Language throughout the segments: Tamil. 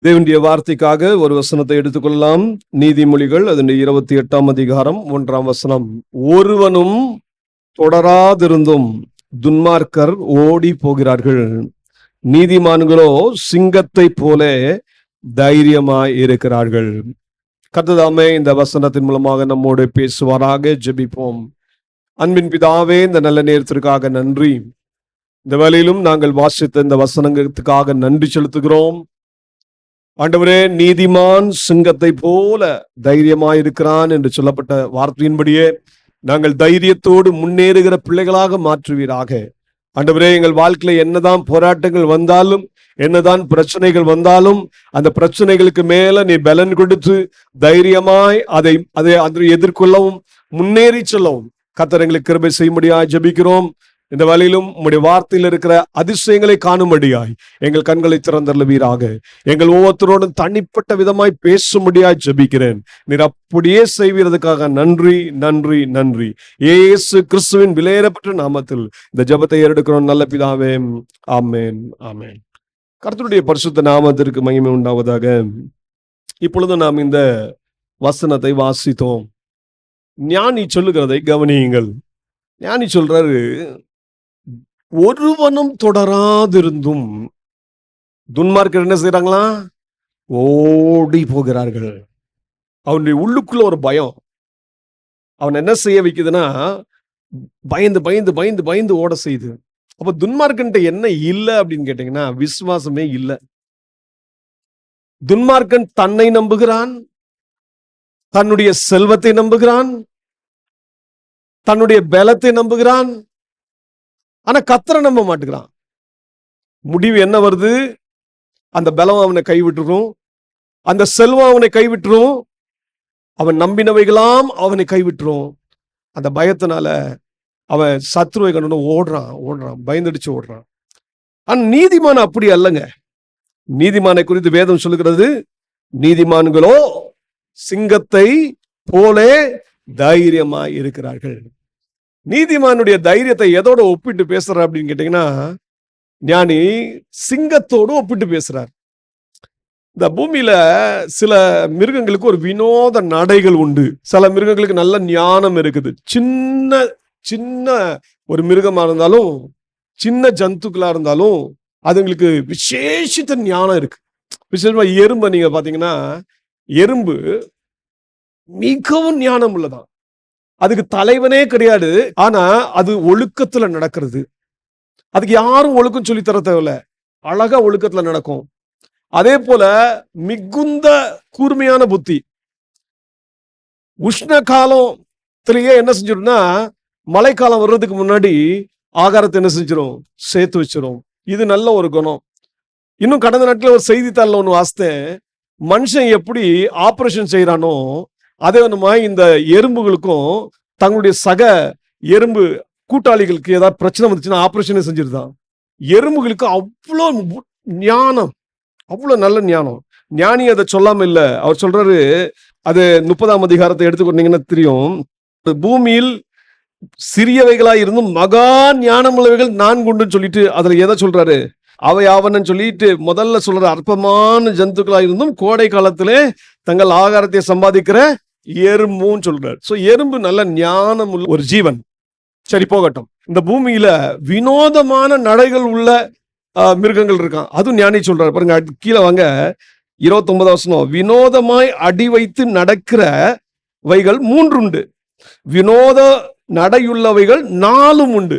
தேவனுடைய வார்த்தைக்காக ஒரு வசனத்தை எடுத்துக்கொள்ளலாம். நீதிமொழிகள் அதனுடைய 28ஆம் அதிகாரம் 1ஆம் வசனம். ஒருவனும் தொடராதிருந்தும் துன்மார்க்கர் ஓடி போகிறார்கள், நீதிமான்களோ சிங்கத்தை போல தைரியமாய் இருக்கிறார்கள். கர்த்தர் இந்த வசனத்தின் மூலமாக நம்மோடு பேசுவாராக. ஜெபிப்போம். அன்பின் பிதாவே, இந்த நல்ல நேரத்திற்காக நன்றி. இந்த வேளையிலும் நாங்கள் வாசித்த இந்த வசனங்களுக்காக நன்றி செலுத்துகிறோம். ஆண்டவரே, நீதிமான் சிங்கத்தை போல தைரியமாயிருக்கிறான் என்று சொல்லப்பட்ட வார்த்தையின்படியே நாங்கள் தைரியத்தோடு முன்னேறுகிற பிள்ளைகளாக மாற்றுவீராக. ஆண்டவரே, எங்கள் வாழ்க்கையில என்னதான் போராட்டங்கள் வந்தாலும், என்னதான் பிரச்சனைகள் வந்தாலும், அந்த பிரச்சனைகளுக்கு மேல நீ பலன் கொடுத்து தைரியமாய் அதை எதிர்கொள்ளவும் முன்னேறி செல்லவும் கர்த்தர் எங்களுக்கு கிருபை செய்யும்படியாய் ஜெபிக்கிறோம். இந்த வழியிலும் உம்முடைய வார்த்தையில் இருக்கிற அதிசயங்களை காணும்படியாய் எங்கள் கண்களை திறந்தருளுவீராக. எங்கள் ஒவ்வொருத்தரோடும் தனிப்பட்ட விதமாய் பேசும்படியாய் ஜெபிக்கிறேன். நீர் அப்படியே செய்வதற்காக நன்றி, நன்றி, நன்றி. இயேசு கிறிஸ்துவின் விலையேறப்பட்ட நாமத்தில் இந்த ஜெபத்தை ஏறெடுக்கிறோம் நல்ல பிதாவே. ஆமென், ஆமென். கர்த்தருடைய பரிசுத்த நாமத்திற்கு மகிமை உண்டாவதாக. இப்பொழுது நாம் இந்த வசனத்தை வாசித்தோம். ஞானி சொல்லுகிறதை கவனியுங்கள். ஞானி சொல்றாரு, ஒருவனும் தொடராதிருந்தும் துன்மார்க்கர் என்ன செய்யறாங்களா? ஓடி போகிறார்கள். அவனுடைய உள்ளுக்குள்ள ஒரு பயம் அவன் என்ன செய்ய வைக்குதுன்னா, பயந்து பயந்து பயந்து பயந்து ஓட செய்யுது. அப்ப துன்மார்க்கன்ட்ட என்ன இல்லை அப்படின்னு கேட்டீங்கன்னா, விசுவாசமே இல்லை. துன்மார்க்கன் தன்னை நம்புகிறான், தன்னுடைய செல்வத்தை நம்புகிறான், தன்னுடைய பலத்தை நம்புகிறான். ஆனா கர்த்தரை நம்ப மாட்டேங்கிறான். முடிவு என்ன வருது? அந்த பலம் அவனை கைவிட்டுரும், அந்த செல்வம் அவனை கைவிட்டுரும், அவன் நம்பினவைகளாம் அவனை கைவிட்டுரும். அந்த பயத்தினால அவன் சத்ருவை கண்டு ஓடுறான், பயந்தடிச்சு ஓடுறான். ஆனா நீதிமான் அப்படி அல்லங்க. நீதிமானை குறித்து வேதம் சொல்லுகிறது, நீதிமான்களோ சிங்கத்தை போலே தைரியமாய் இருக்கிறார்கள். நீதிமானுடைய தைரியத்தை எதோட ஒப்பிட்டு பேசுற அப்படின்னு கேட்டீங்கன்னா, ஞானி சிங்கத்தோடு ஒப்பிட்டு பேசுறார். இந்த பூமியில சில மிருகங்களுக்கு ஒரு வினோத நடைகள் உண்டு. சில மிருகங்களுக்கு நல்ல ஞானம் இருக்குது. சின்ன சின்ன ஒரு மிருகமா இருந்தாலும், சின்ன ஜந்துக்களா இருந்தாலும் அதுங்களுக்கு விசேஷித்த ஞானம் இருக்கு. விசேஷமா எறும்பை நீங்க பாத்தீங்கன்னா, எறும்பு மிகவும் ஞானம் உள்ளதான். அதுக்கு தலைவனே கிடையாது, ஆனா அது ஒழுக்கத்துல நடக்கிறது. அதுக்கு யாரும் ஒழுக்கம் சொல்லி தர தேவையில்ல, அழகா ஒழுக்கத்துல நடக்கும். அதே போல மிகுந்த கூர்மையான புத்தி. உஷ்ண காலத்திலேயே என்ன செஞ்சிடும்னா, மழைக்காலம் வர்றதுக்கு முன்னாடி ஆகாரத்தை என்ன செஞ்சிடும்? சேர்த்து வச்சிடும். இது நல்ல ஒரு குணம். இன்னும் கடந்த நாட்கள் ஒரு செய்தித்தாள்ல ஒண்ணு வாசித்தேன். மனுஷன் எப்படி ஆபரேஷன் செய்யறானோ, அதே மாதிரி இந்த எறும்புகளுக்கும் தங்களுடைய சக எறும்பு கூட்டாளிகளுக்கு ஏதாவது பிரச்சனை வந்துச்சுன்னா ஆபரேஷனே செஞ்சிருந்தான். எறும்புகளுக்கு அவ்வளோ ஞானம், அவ்வளோ நல்ல ஞானம். ஞானி அதை சொல்லாம இல்லை. அவர் சொல்றாரு, அது 30ஆம் அதிகாரத்தை எடுத்துக்கொண்டீங்கன்னா தெரியும். பூமியில் சிறியவைகளா இருந்தும் மகா ஞானம் உள்ளவைகள் 4 உண்டுன்னு சொல்லிட்டு அதுல எதை சொல்றாரு? அவை ஆவனன்னு சொல்லிட்டு முதல்ல சொல்ற, அற்பமான ஜந்துக்களா இருந்தும் கோடை காலத்திலே தங்கள் ஆகாரத்தை சம்பாதிக்கிற எறும்புன்னு சொல்றாரு. சோ எறும்பு நல்ல ஞானம் உள்ள ஒரு ஜீவன். சரி, போகட்டும். இந்த பூமியில வினோதமான நடைகள் உள்ள மிருகங்கள் இருக்கான். அதுவும் ஞானி சொல்றாரு பாருங்க. கீழே வாங்க, 29 வசனம். வினோதமாய் அடி வைத்து நடக்கிறவைகள் 3 உண்டு, வினோத நடையுள்ளவைகள் 4 உண்டு.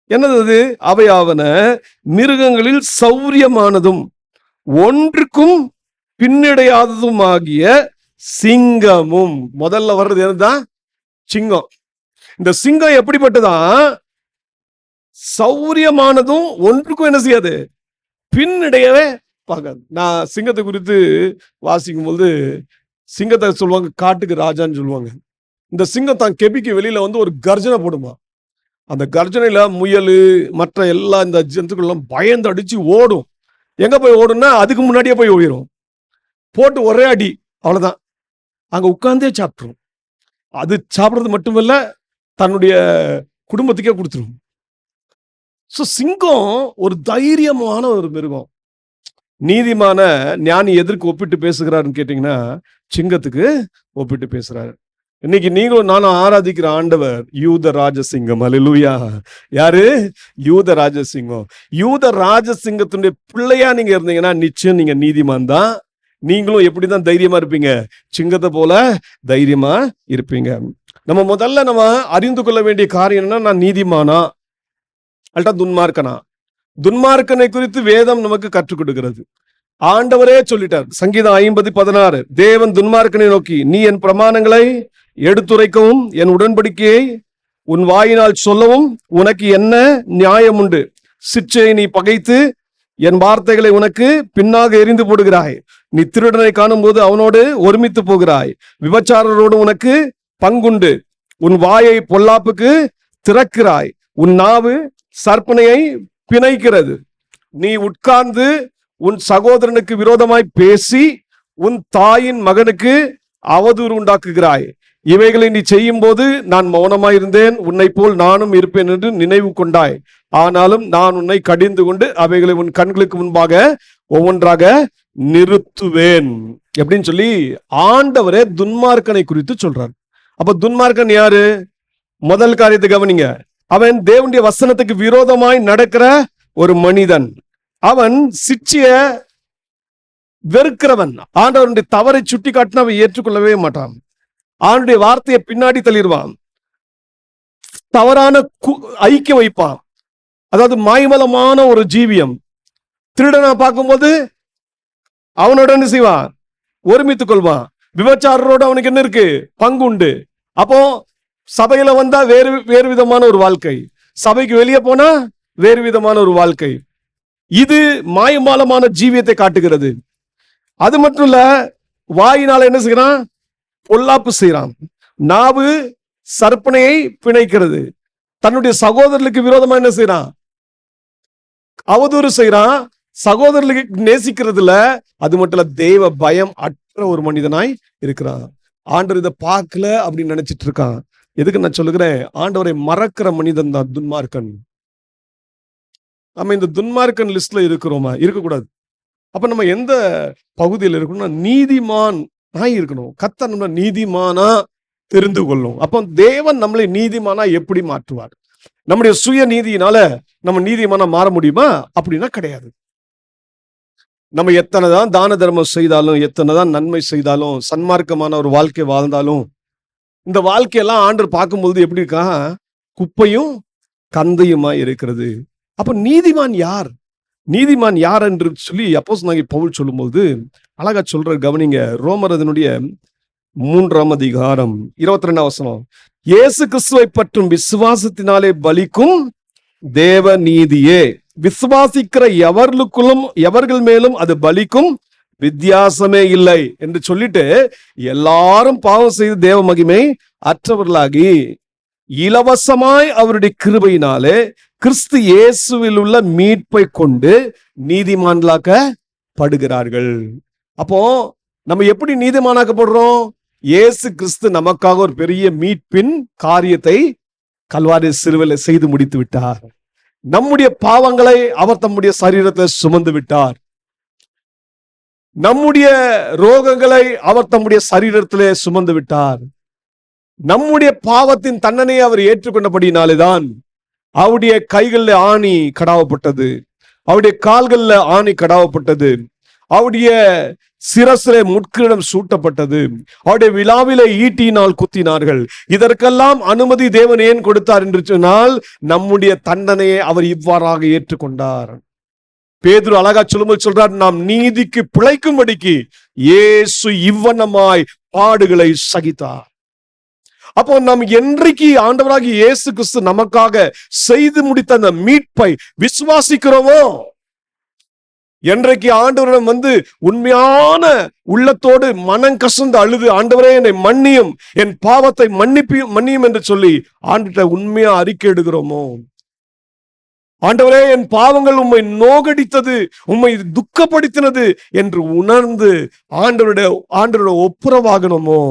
என்னது அது? அவையாவன மிருகங்களில் சௌரியமானதும் ஒன்றுக்கும் பின்னடையாததும் ஆகிய சிங்கமும். முதல்ல வர்றது என்னதான்? சிங்கம். இந்த சிங்கம் எப்படிப்பட்டதான்? சௌரியமானதும் ஒன்றுக்கும் என்ன செய்யாது? பின்னடையவே பார்க்காது. நான் சிங்கத்தை குறித்து வாசிக்கும் போது சிங்கத்தை சொல்லுவாங்க காட்டுக்கு ராஜான்னு சொல்லுவாங்க. இந்த சிங்கம் தான் கெபிக்கு வெளியில வந்து ஒரு கர்ஜனை போடுமா. அந்த கர்ஜனையில முயல் மற்ற எல்லா இந்த ஜந்துக்கள்லாம் பயந்து அடிச்சு ஓடும். எங்க போய் ஓடும்னா அதுக்கு முன்னாடியே போய் ஓடிடும். போட்டு ஒரே அடி, அவ்வளவுதான். அங்க உட்கார்ந்தே சாப்பிட்டுரும். அது சாப்பிட்றது மட்டுமல்ல, தன்னுடைய குடும்பத்துக்கே கொடுத்துரும். சிங்கம் ஒரு தைரியமான ஒரு மிருகம். நீதிமான ஞானி எதற்கு ஒப்பிட்டு பேசுகிறாருன்னு கேட்டீங்கன்னா, சிங்கத்துக்கு ஒப்பிட்டு பேசுறாரு. இன்னைக்கு நீங்களும் நானும் ஆராதிக்கிற ஆண்டவர் யூத ராஜசிங்கம். அல்லேலூயா. யாரு? யூத ராஜசிங்கம். யூத ராஜசிங்கத்தினுடைய பிள்ளையா நீங்க இருந்தீங்கன்னா நிச்சயம் நீங்க நீதிமான் தான். நீங்களும் எப்படிதான் தைரியமா இருப்பீங்க? சிங்கத்தை போல தைரியமா இருப்பீங்க. முதல்ல நம்ம அறிந்து கொள்ள வேண்டிய காரியம் என்னன்னா, நான் நீதிமானா அல்லட்டா துன்மார்க்கனா? துன்மார்க்கனை குறித்து வேதம் நமக்கு கற்றுக் கொடுக்கிறது. ஆண்டவரே சொல்லிட்டார். சங்கீதம் 50:16, தேவன் துன்மார்க்கனை நோக்கி, நீ என் பிரமாணங்களை எடுத்துரைக்கவும் என் உடன்படிக்கையை உன் வாயினால் சொல்லவும் உனக்கு என்ன நியாயம் உண்டு? சிற்சையை நீ பகைத்து என் வார்த்தைகளை உனக்கு பின்னாக எரிந்து போடுகிறாய். நீ திருடனை காணும் போது அவனோடு ஒருமித்து போகிறாய். விபச்சாரரோடு உனக்கு பங்குண்டு. உன் வாயை பொல்லாப்புக்கு திறக்கிறாய். உன் நாவு சற்பனையை பிணைக்கிறது. நீ உட்கார்ந்து உன் சகோதரனுக்கு விரோதமாய் பேசி உன் தாயின் மகனுக்கு அவதூறு உண்டாக்குகிறாய். இவைகளை நீ செய்யும் போது நான் மௌனமாயிருந்தேன், உன்னை போல் நானும் இருப்பேன் என்று நினைவு கொண்டாய். ஆனாலும் நான் உன்னை கடிந்து கொண்டு அவைகளை உன் கண்களுக்கு முன்பாக ஒவ்வொன்றாக நிறுத்துவேன் அப்படின்னு சொல்லி ஆண்டவரே துன்மார்க்கனை குறித்து சொல்றார். அப்ப துன்மார்க்கன் யாரு? முதல் காரியத்தை கவனிங்க. அவன் தேவனுடைய வசனத்துக்கு விரோதமாய் நடக்கிற ஒரு மனிதன். அவன் சிட்சிய வெறுக்கிறவன். ஆண்டவனுடைய தவறை சுட்டி காட்டின அவன் ஏற்றுக்கொள்ளவே மாட்டான். ஆண்டுடைய வார்த்தையை பின்னாடி தள்ளிடுவான். தவறான ஐக்கியம் வைப்பான். அதாவது மாய்மலமான ஒரு ஜீவியம். திருடனை பார்க்கும்போது அவனோட என்ன செய்வான்? ஒருமித்துக் கொள்வான். விபச்சாரரோட அவனுக்கு என்ன இருக்கு? பங்கு உண்டு. அப்போ சபையில வந்தா வேறு விதமான ஒரு வாழ்க்கை, சபைக்கு வெளியே போனா வேறு விதமான ஒரு வாழ்க்கை. இது மாயமாலமான ஜீவியத்தை காட்டுகிறது. அது மட்டும் இல்ல, வாயினால என்ன செய்யறான்? பொல்லாப்பு செய்யறான். நாவு சற்பனையை பிணைக்கிறது. தன்னுடைய சகோதரர்களுக்கு விரோதமா என்ன செய்யறான்? அவதூறு செய்யறான். சகோதரர்களுக்கு நேசிக்கிறது இல்ல. அது மட்டும் இல்ல, தெய்வ பயம் அற்ற ஒரு மனிதனாய் இருக்கிறான். ஆண்டவர் இதை பார்க்கல அப்படின்னு நினைச்சிட்டு இருக்கான். எதுக்கு நான் சொல்லுகிறேன்? ஆண்டவரை மறக்கிற மனிதன் தான் துன்மார்க்கன். நம்ம இந்த துன்மார்க்கன் லிஸ்ட்ல இருக்கிறோமா? இருக்கக்கூடாது. அப்ப நம்ம எந்த பகுதியில் இருக்கணும்னா நீதிமான் இருக்கணும். கர்த்தர் நம்மள நீதிமானா தெரிந்து கொள்ளும். அப்போ தேவன் நம்மளை நீதிமானா எப்படி மாற்றுவார்? நம்முடைய சுய நீதியினால நம்ம நீதிமானா மாற முடியுமா? அப்படின்னா கிடையாது. நம்ம எத்தனைதான் தான தர்மம் செய்தாலும், எத்தனைதான் நன்மை செய்தாலும், சன்மார்க்கமான ஒரு வாழ்க்கை வாழ்ந்தாலும், இந்த வாழ்க்கையெல்லாம் ஆண்டவர் பார்க்கும்போது எப்படி இருக்கா? குப்பையும் கந்தையுமா இருக்கிறது. அப்ப நீதிமான் யார்? நீதிமான் யார் என்று சொல்லி அப்போஸ்தலனாகிய பவுல் சொல்லும்போது அழகா சொல்ற கவனிங்க. ரோமர் அதனுடைய 3 22 வசனம். இயேசு கிறிஸ்துவை பற்றும் விசுவாசத்தினாலே பலிக்கும் தேவ நீதியே விசுவாசிக்கிற எவர்கள் மேலும் அது பலிக்கும் வித்தியாசமே இல்லை என்று சொல்லிட்டு, எல்லாரும் பாவம் செய்து தேவ மகிமை அற்றவர்களாகி இலவசமாய் அவருடைய கிருபையினாலே கிறிஸ்து இயேசுவில் உள்ள மீட்பை கொண்டு நீதிமான்களாக்கப்படுகிறார்கள். அப்போ நம்ம எப்படி நீதிமானாக்கப்படுறோம்? இயேசு கிறிஸ்து நமக்காக ஒரு பெரிய மீட்பின் காரியத்தை கல்வாரி சிலுவையில் செய்து முடித்து விட்டார். நம்முடைய பாவங்களை அவர் தம்முடைய சரீரத்தில் சுமந்து விட்டார். நம்முடைய ரோகங்களை அவர் தம்முடைய சரீரத்திலே சுமந்து விட்டார். நம்முடைய பாவத்தின் தண்டனையை அவர் ஏற்றுக்கொண்டபடினாலேதான் அவருடைய கைகளில் ஆணி கடாவப்பட்டது, அவருடைய கால்களில் ஆணி கடாவப்பட்டது, அவருடைய சிரசிலே முட்கிரீடம் சூட்டப்பட்டது, அவருடைய விழாவிலே ஈட்டியினால் குத்தினார்கள். இதற்கெல்லாம் அனுமதி தேவன் ஏன் கொடுத்தார் என்று சொன்னால், நம்முடைய தண்டனையை அவர் இவ்வாறாக ஏற்றுக்கொண்டார். பேதுரு அழகா சொல்லும்போது சொல்றார், நாம் நீதிக்கு பிழைக்கும்படிக்கு இயேசு இவ்வண்ணமாய் பாடுகளை சகித்தார். அப்போ நாம் என்றைக்கு ஆண்டவராகிய இயேசு கிறிஸ்து நமக்காக செய்து முடித்த அந்த மீட்பை விசுவாசிக்கிறோமோ, என்றைக்கு ஆண்டவரிடம் வந்து உண்மையான உள்ளத்தோடு மனம் கசந்து அழுது, ஆண்டவரே என்னை மன்னியும், என் பாவத்தை மன்னியும் என்று சொல்லி ஆண்டவரை உண்மையா அறிக்கை எடுக்கிறோமோ, ஆண்டவரே என் பாவங்கள் உம்மை நோகடித்தது, உம்மை துக்கப்படுத்தினது என்று உணர்ந்து ஆண்டவருடைய ஒப்புரவாகணுமோ,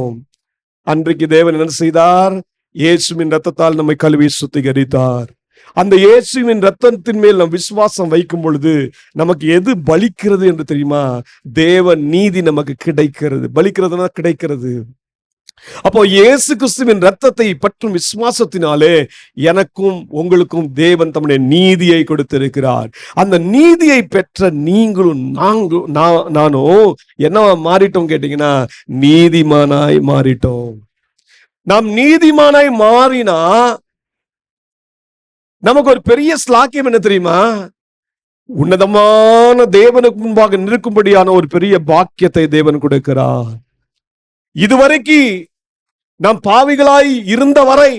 அன்றைக்கு தேவன் என்ன செய்தார்? இயேசுவின் ரத்தத்தால் நம்மை கழுவி சுத்திகரித்தார். அந்த இயேசுவின் ரத்தத்தின் மேல் நம் விசுவாசம் வைக்கும் பொழுது நமக்கு எது பலிக்கிறது என்று தெரியுமா? தேவ நீதி நமக்கு கிடைக்கிறது. பலிக்கிறதுனா கிடைக்கிறது. அப்போ இயேசு கிறிஸ்துவின் ரத்தத்தை பற்றும் விசுவாசத்தினாலே எனக்கும் உங்களுக்கும் தேவன் தம்முடைய நீதியை கொடுத்திருக்கிறார். அந்த நீதியை பெற்ற நீங்களும் நானும் என்ன மாறிட்டோம் கேட்டீங்கன்னா, நீதிமானாய் மாறிட்டோம். நாம் நீதிமானாய் மாறினா நமக்கு ஒரு பெரிய ஸ்லாக்கியம் என்ன தெரியுமா? உன்னதமான தேவனுக்கு முன்பாக நிற்கும்படியான ஒரு பெரிய பாக்கியத்தை தேவன் கொடுக்கிறார். இதுவரைக்கு நாம் பாவிகளாய் இருந்த வரை,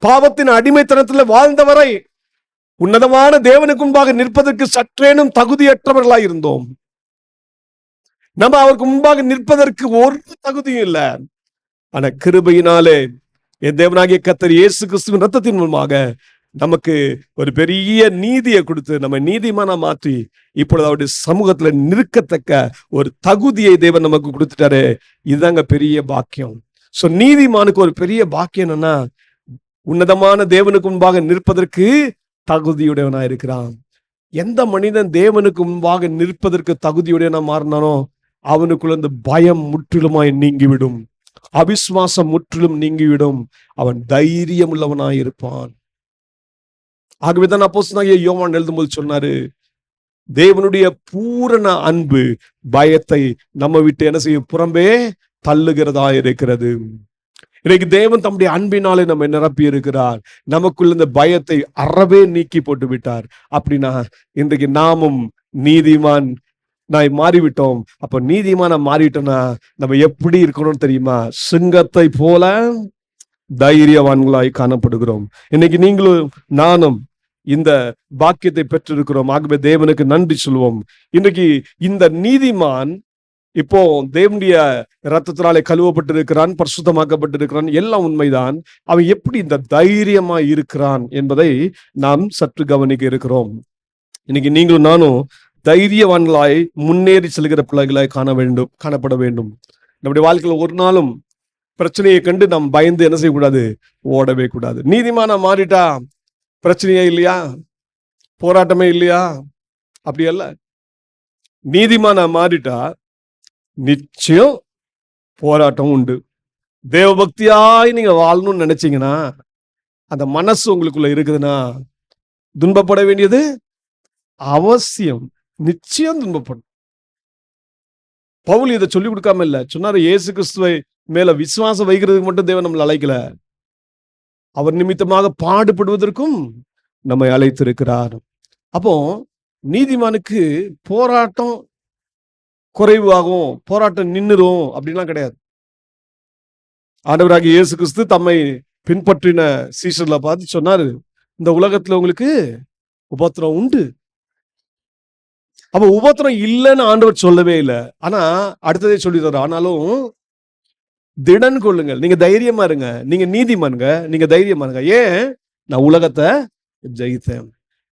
பாவத்தின் அடிமைத்தனத்தில் வாழ்ந்த வரை, உன்னதமான தேவனுக்கு முன்பாக நிற்பதற்கு சற்றேனும் தகுதியற்றவர்களாய் இருந்தோம். நம்ம அவருக்கு முன்பாக நிற்பதற்கு ஒரு தகுதியும் இல்லை. ஆனா கிருபையினாலே என் தேவனாகிய கர்த்தர் இயேசு கிறிஸ்துவின் ரத்தத்தின் மூலமாக நமக்கு ஒரு பெரிய நீதியை கொடுத்து நம்ம நீதிமானா மாற்றி இப்பொழுது அவருடைய சமூகத்துல நிற்கத்தக்க ஒரு தகுதியை தேவன் நமக்கு கொடுத்துட்டாரு. இதுதாங்க பெரிய பாக்கியம். சோ நீதிமானுக்கு ஒரு பெரிய பாக்கியம் என்னன்னா, உன்னதமான தேவனுக்கு முன்பாக நிற்பதற்கு தகுதியுடையவனா இருக்கிறான். எந்த மனிதன் தேவனுக்கு முன்பாக நிற்பதற்கு தகுதியுடையவனா மாறினானோ அவனுக்குள்ள இந்த பயம் முற்றிலுமாய் நீங்கிவிடும், அவிசுவாசம் முற்றிலும் நீங்கிவிடும், அவன் தைரியம் உள்ளவனாய் இருப்பான். ஆகவேதான் அப்போஸ்தலனாகிய யோவான் எழுதும்போது சொன்னாரு, தேவனுடைய பூரண அன்பு பயத்தை நம்ம விட்டு என்ன செய்யும்? புறம்பே தள்ளுகிறதா இருக்கிறது. இன்னைக்கு தேவன் தம்முடைய அன்பினாலே நம்ம நிரப்பி இருக்கிறார். நமக்குள்ள இந்த பயத்தை அறவே நீக்கி போட்டு விட்டார். அப்படின்னா இன்றைக்கு நாமும் நீதிமான் நான் மாறிவிட்டோம். அப்ப நீதிமான மாறிட்டோம்னா நம்ம எப்படி இருக்கணும்னு தெரியுமா? சிங்கத்தை போல தைரியவான்களாய் காணப்படுகிறோம். இன்னைக்கு நீங்களும் நானும் இந்த பாக்கியத்தை பெற்றிருக்கிறோம். ஆகவே தேவனுக்கு நன்றி சொல்வோம். இன்றைக்கு இந்த நீதிமான் இப்போ தேவனுடைய ரத்தத்தினாலே கழுவப்பட்டிருக்கிறான், பரிசுத்தமாக்கப்பட்டிருக்கிறான், எல்லாம் உண்மைதான். அவன் எப்படி இந்த தைரியமா இருக்கிறான் என்பதை நாம் சற்று கவனிக்க இருக்கிறோம். இன்னைக்கு நீங்களும் நானும் தைரியவான்களாய் முன்னேறி செல்கிற பிள்ளைகளாய் காணப்பட வேண்டும். நம்முடைய வாழ்க்கையில் ஒரு நாளும் பிரச்சனையை கண்டு நாம் பயந்து என்ன செய்யக்கூடாது? ஓடவே கூடாது. நீதிமானா மாறிட்டா பிரச்சனையே இல்லையா? போராட்டமே இல்லையா? அப்படி அல்ல. நீதிமானா மாறிட்டா நிச்சயம் போராட்டம் உண்டு. தேவபக்தியாய் நீங்க வாழணும்னு நினைச்சீங்கன்னா, அந்த மனசு உங்களுக்குள்ள இருக்குதுன்னா, துன்பப்பட வேண்டியது அவசியம். நிச்சயம் துன்பப்படும். பவுல் இதை சொல்லிக் கொடுக்காம இல்ல சொன்னாரு, இயேசு கிறிஸ்துவை மேல விசுவாசம் வைக்கிறதுக்கு மட்டும் தேவன் நம்மளை அழைக்கல, அவர் நிமித்தமாக பாடுபடுவதற்கும் நம்மை அழைத்திருக்கிறார். அப்போ நீதிமானுக்கு போராட்டம் குறைவாகும், போராட்டம் நின்னுரும் அப்படின்லாம் கிடையாது. ஆண்டவராகிய இயேசு கிறிஸ்து தம்மை பின்பற்றின சீஷர்களை பார்த்து சொன்னாரு, இந்த உலகத்துல உங்களுக்கு உபத்திரம் உண்டு. அப்ப உபத்திரம் இல்லைன்னு ஆண்டவர் சொல்லவே இல்லை. ஆனா அடுத்ததே சொல்லிடுறாரு, ஆனாலும் திடன் கொள்ளுங்கள், நீங்க தைரியமா இருங்க, நீங்க நீதிமானுங்க, நீங்க தைரியமா இருங்க. ஏன்? நான் உலகத்தை ஜெயித்தேன்.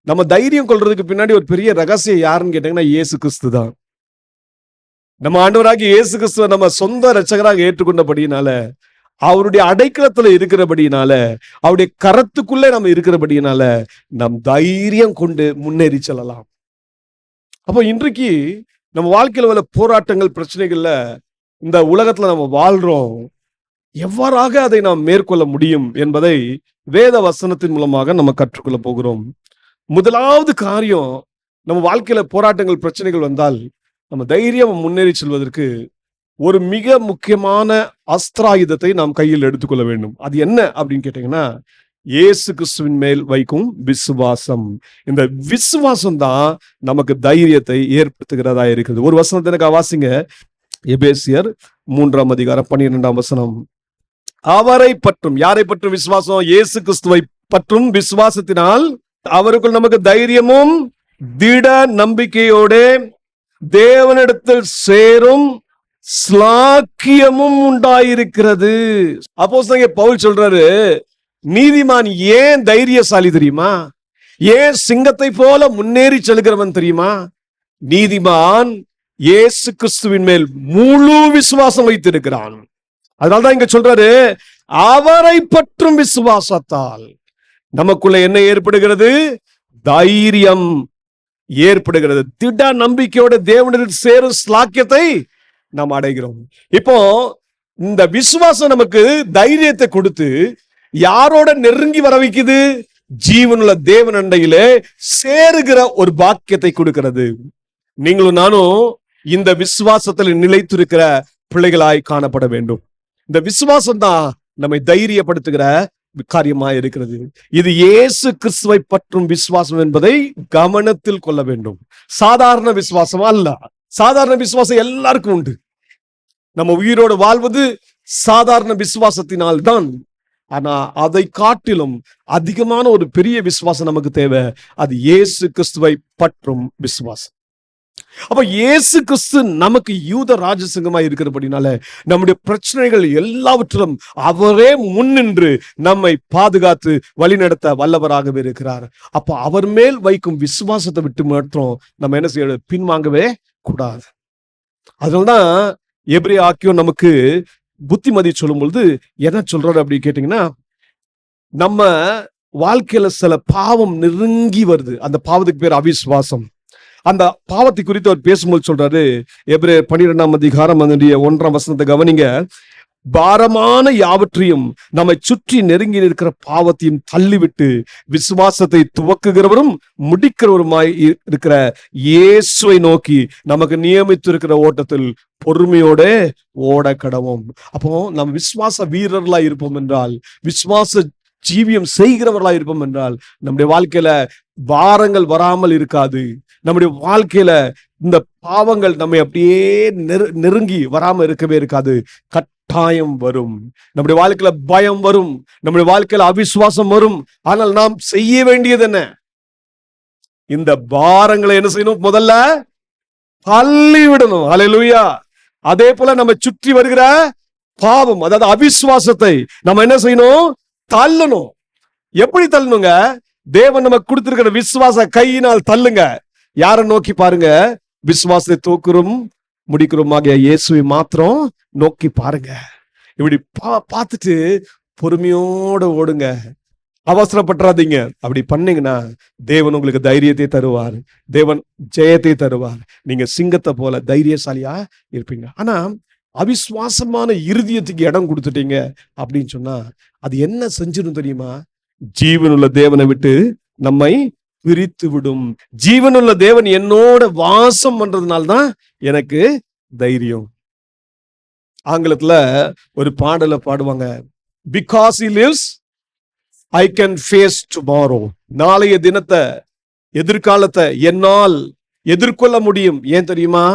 நம்ம தைரியம் கொள்றதுக்கு பின்னாடி ஒரு பெரிய ரகசியம் யாருன்னு கேட்டீங்கன்னா இயேசு கிறிஸ்து தான். நம்ம ஆண்டவராகிய இயேசு கிறிஸ்துவை நம்ம சொந்த இரட்சகராக ஏற்றுக்கொண்டபடியினால, அவருடைய அடைக்கலத்துல இருக்கிறபடியினால, அவருடைய கரத்துக்குள்ளே நம்ம இருக்கிறபடியினால நம் தைரியம் கொண்டு முன்னேறி செல்லலாம். அப்போ இன்றைக்கு நம்ம வாழ்க்கையில உள்ள போராட்டங்கள், பிரச்சனைகள்ல இந்த உலகத்துல நம்ம வாழ்றோம், எவ்வாறாக அதை நாம் மேற்கொள்ள முடியும் என்பதை வேத வசனத்தின் மூலமாக நம்ம கற்றுக்கொள்ள போகிறோம். முதலாவது காரியம், நம்ம வாழ்க்கையில போராட்டங்கள், பிரச்சனைகள் வந்தால் நம்ம தைரியம் முன்னேறி செல்வதற்கு ஒரு மிக முக்கியமான அஸ்திராயுதத்தை நாம் கையில் எடுத்துக்கொள்ள வேண்டும். அது என்ன அப்படின்னு கேட்டீங்கன்னா, இயேசு கிறிஸ்துவின் மேல் வைக்கும் விசுவாசம். இந்த விசுவாசம் தான் நமக்கு தைரியத்தை ஏற்படுத்துகிறதா இருக்குது. ஒரு வசனத்தை எனக்கு வாசிங்க. எபேசியர் 3:12. அவரை பற்றும், யாரை பற்றும் விசுவாசம்? இயேசு கிறிஸ்துவை பற்றும் விசுவாசத்தினால் அவருக்குள் நமக்கு தைரியமும் திட நம்பிக்கையோட தேவனிடத்தில் சேரும் ஸ்லாக்கியமும் உண்டாயிருக்கிறது. அப்போஸ்தலன் பவுல் சொல்றாரு, நீதிமான் ஏன் தைரியசாலி தெரியுமா? ஏன் சிங்கத்தை போல முன்னேறி செல்கிறவன் தெரியுமா? நீதிமான் இயேசு கிறிஸ்துவின் மேல் முழு விசுவாசம் வைத்திருக்கிறான். அதனால்தான் இங்க சொல்றாரு, அவரை பற்றும் விசுவாசத்தால். நமக்குள்ள என்ன ஏற்படுகிறது? தைரியம் ஏற்படுகிறது. திட நம்பிக்கையோட தேவனிடத்தில் சேரும் ஸ்லாக்கியத்தை நாம் அடைகிறோம். இப்போ இந்த விசுவாசம் நமக்கு தைரியத்தை கொடுத்து யாரோட நெருங்கி வர வைக்குது? ஜீவனுள்ள தேவன் அண்டையிலே சேருகிற ஒரு பாக்கியத்தை கொடுக்கிறது. நீங்களும் நானும் இந்த விசுவாசத்தில் நிலைத்திருக்கிற பிள்ளைகளாய் காணப்பட வேண்டும். இந்த விசுவாசம் தான் நம்மை தைரியப்படுத்துகிற காரியமா இருக்கிறது. இது இயேசு கிறிஸ்துவை பற்றும் விசுவாசம் என்பதை கவனத்தில் கொள்ள வேண்டும். சாதாரண விசுவாசம் அல்ல. சாதாரண விசுவாசம் எல்லாருக்கும் உண்டு. நம்ம உயிரோடு வாழ்வது சாதாரண விசுவாசத்தினால் தான். ஆனா அதை காட்டிலும் அதிகமான ஒரு பெரிய விசுவாசம் நமக்கு தேவை. அது இயேசு கிறிஸ்துவை பற்றும் விசுவாசம். அப்ப இயேசு கிறிஸ்து நமக்கு யூத ராஜசிங்கமாய் இருக்கிறபடினால நம்முடைய பிரச்சனைகள் எல்லாவற்றிலும் அவரே முன்னின்று நம்மை பாதுகாத்து வழிநடத்த வல்லவராகவே இருக்கிறார். அப்ப அவர் மேல் வைக்கும் விசுவாசத்தை விட்டு மாத்திரம் நம்ம என்ன செய்ய பின்வாங்கவே கூடாது. அதனால்தான் எபிரேய ஆக்கியோன் நமக்கு புத்திமதி சொல்லும் பொழுது என்ன சொல்றாரு அப்படி கேட்டீங்கன்னா, நம்ம வாழ்க்கையில சில பாவம் நெருங்கி வருது. அந்த பாவத்துக்கு பேர் அவிசுவாசம். அந்த பாவத்தை குறித்து அவர் பேசும்போது சொல்றாரு, எபிரேயர் 12ஆம் அதிகாரம் 1ஆம் வசனத்தை கவனிங்க. பாரமான யாவற்றையும் நம்மை சுற்றி நெருங்கி இருக்கிற பாவத்தையும் தள்ளிவிட்டு விசுவாசத்தை துவக்குகிறவரும் முடிக்கிறவருமாய் இருக்கிற இயேசுவை நோக்கி நமக்கு நியமித்து இருக்கிற ஓட்டத்தில் பொறுமையோட ஓட கடவோம். அப்போ நம்ம விசுவாச வீரர்களா இருப்போம் என்றால், விசுவாச ஜீவியம் செய்கிறவர்களா இருப்போம் என்றால், நம்முடைய வாழ்க்கையில பாரங்கள் வராமல் இருக்காது. நம்முடைய வாழ்க்கையில இந்த பாவங்கள் நம்மை அப்படியே நெருங்கி வராம இருக்கவே இருக்காது. கட்டாயம் வரும். நம்முடைய வாழ்க்கையில பயம் வரும், நம்முடைய வாழ்க்கையில அவிசுவாசம் வரும். ஆனால் நாம் செய்ய வேண்டியது என்ன? இந்த பாரங்களை என்ன செய்யணும்? முதல்ல தள்ளி விடணும். ஹல்லேலூயா. அதே போல நம்ம சுற்றி வருகிற பாவம், அதாவது அவிசுவாசத்தை நம்ம என்ன செய்யணும்? தள்ளணும். எப்படி தள்ளணுங்க? தேவன் நமக்கு கொடுத்திருக்கிற விசுவாச கையினால் தள்ளுங்க. யாரை நோக்கி பாருங்க? விசுவாசத்தை தூக்குறோம் முடிக்கிறோம் ஆகிய இயேசுவை மாத்திரம் நோக்கி பாருங்க. இப்படி பார்த்துட்டு பொறுமையோட ஓடுங்க. அவசரப்பட்டுறாதீங்க. அப்படி பண்ணீங்கன்னா தேவன் உங்களுக்கு தைரியத்தை தருவார். தேவன் ஜெயத்தை தருவார். நீங்க சிங்கத்தை போல தைரியசாலியா இருப்பீங்க. ஆனா அவிசுவாசமான இருதயத்துக்கு இடம் கொடுத்துட்டீங்க அப்படின்னு சொன்னா அது என்ன செஞ்சிடும் தெரியுமா? ஜீவனுள்ள தேவனை விட்டு நம்மை பிரித்து விடும். ஜீவனுள்ள தேவன் என்னோட வாசம் பண்றதுனால்தான் எனக்கு தைரியம். ஆங்கிலத்துல ஒரு பாடலை பாடுவாங்க, because he lives I can face tomorrow. நாளைய தினத்தை, எதிர்காலத்தை என்னால் எதிர்கொள்ள முடியும். ஏன் தெரியுமா?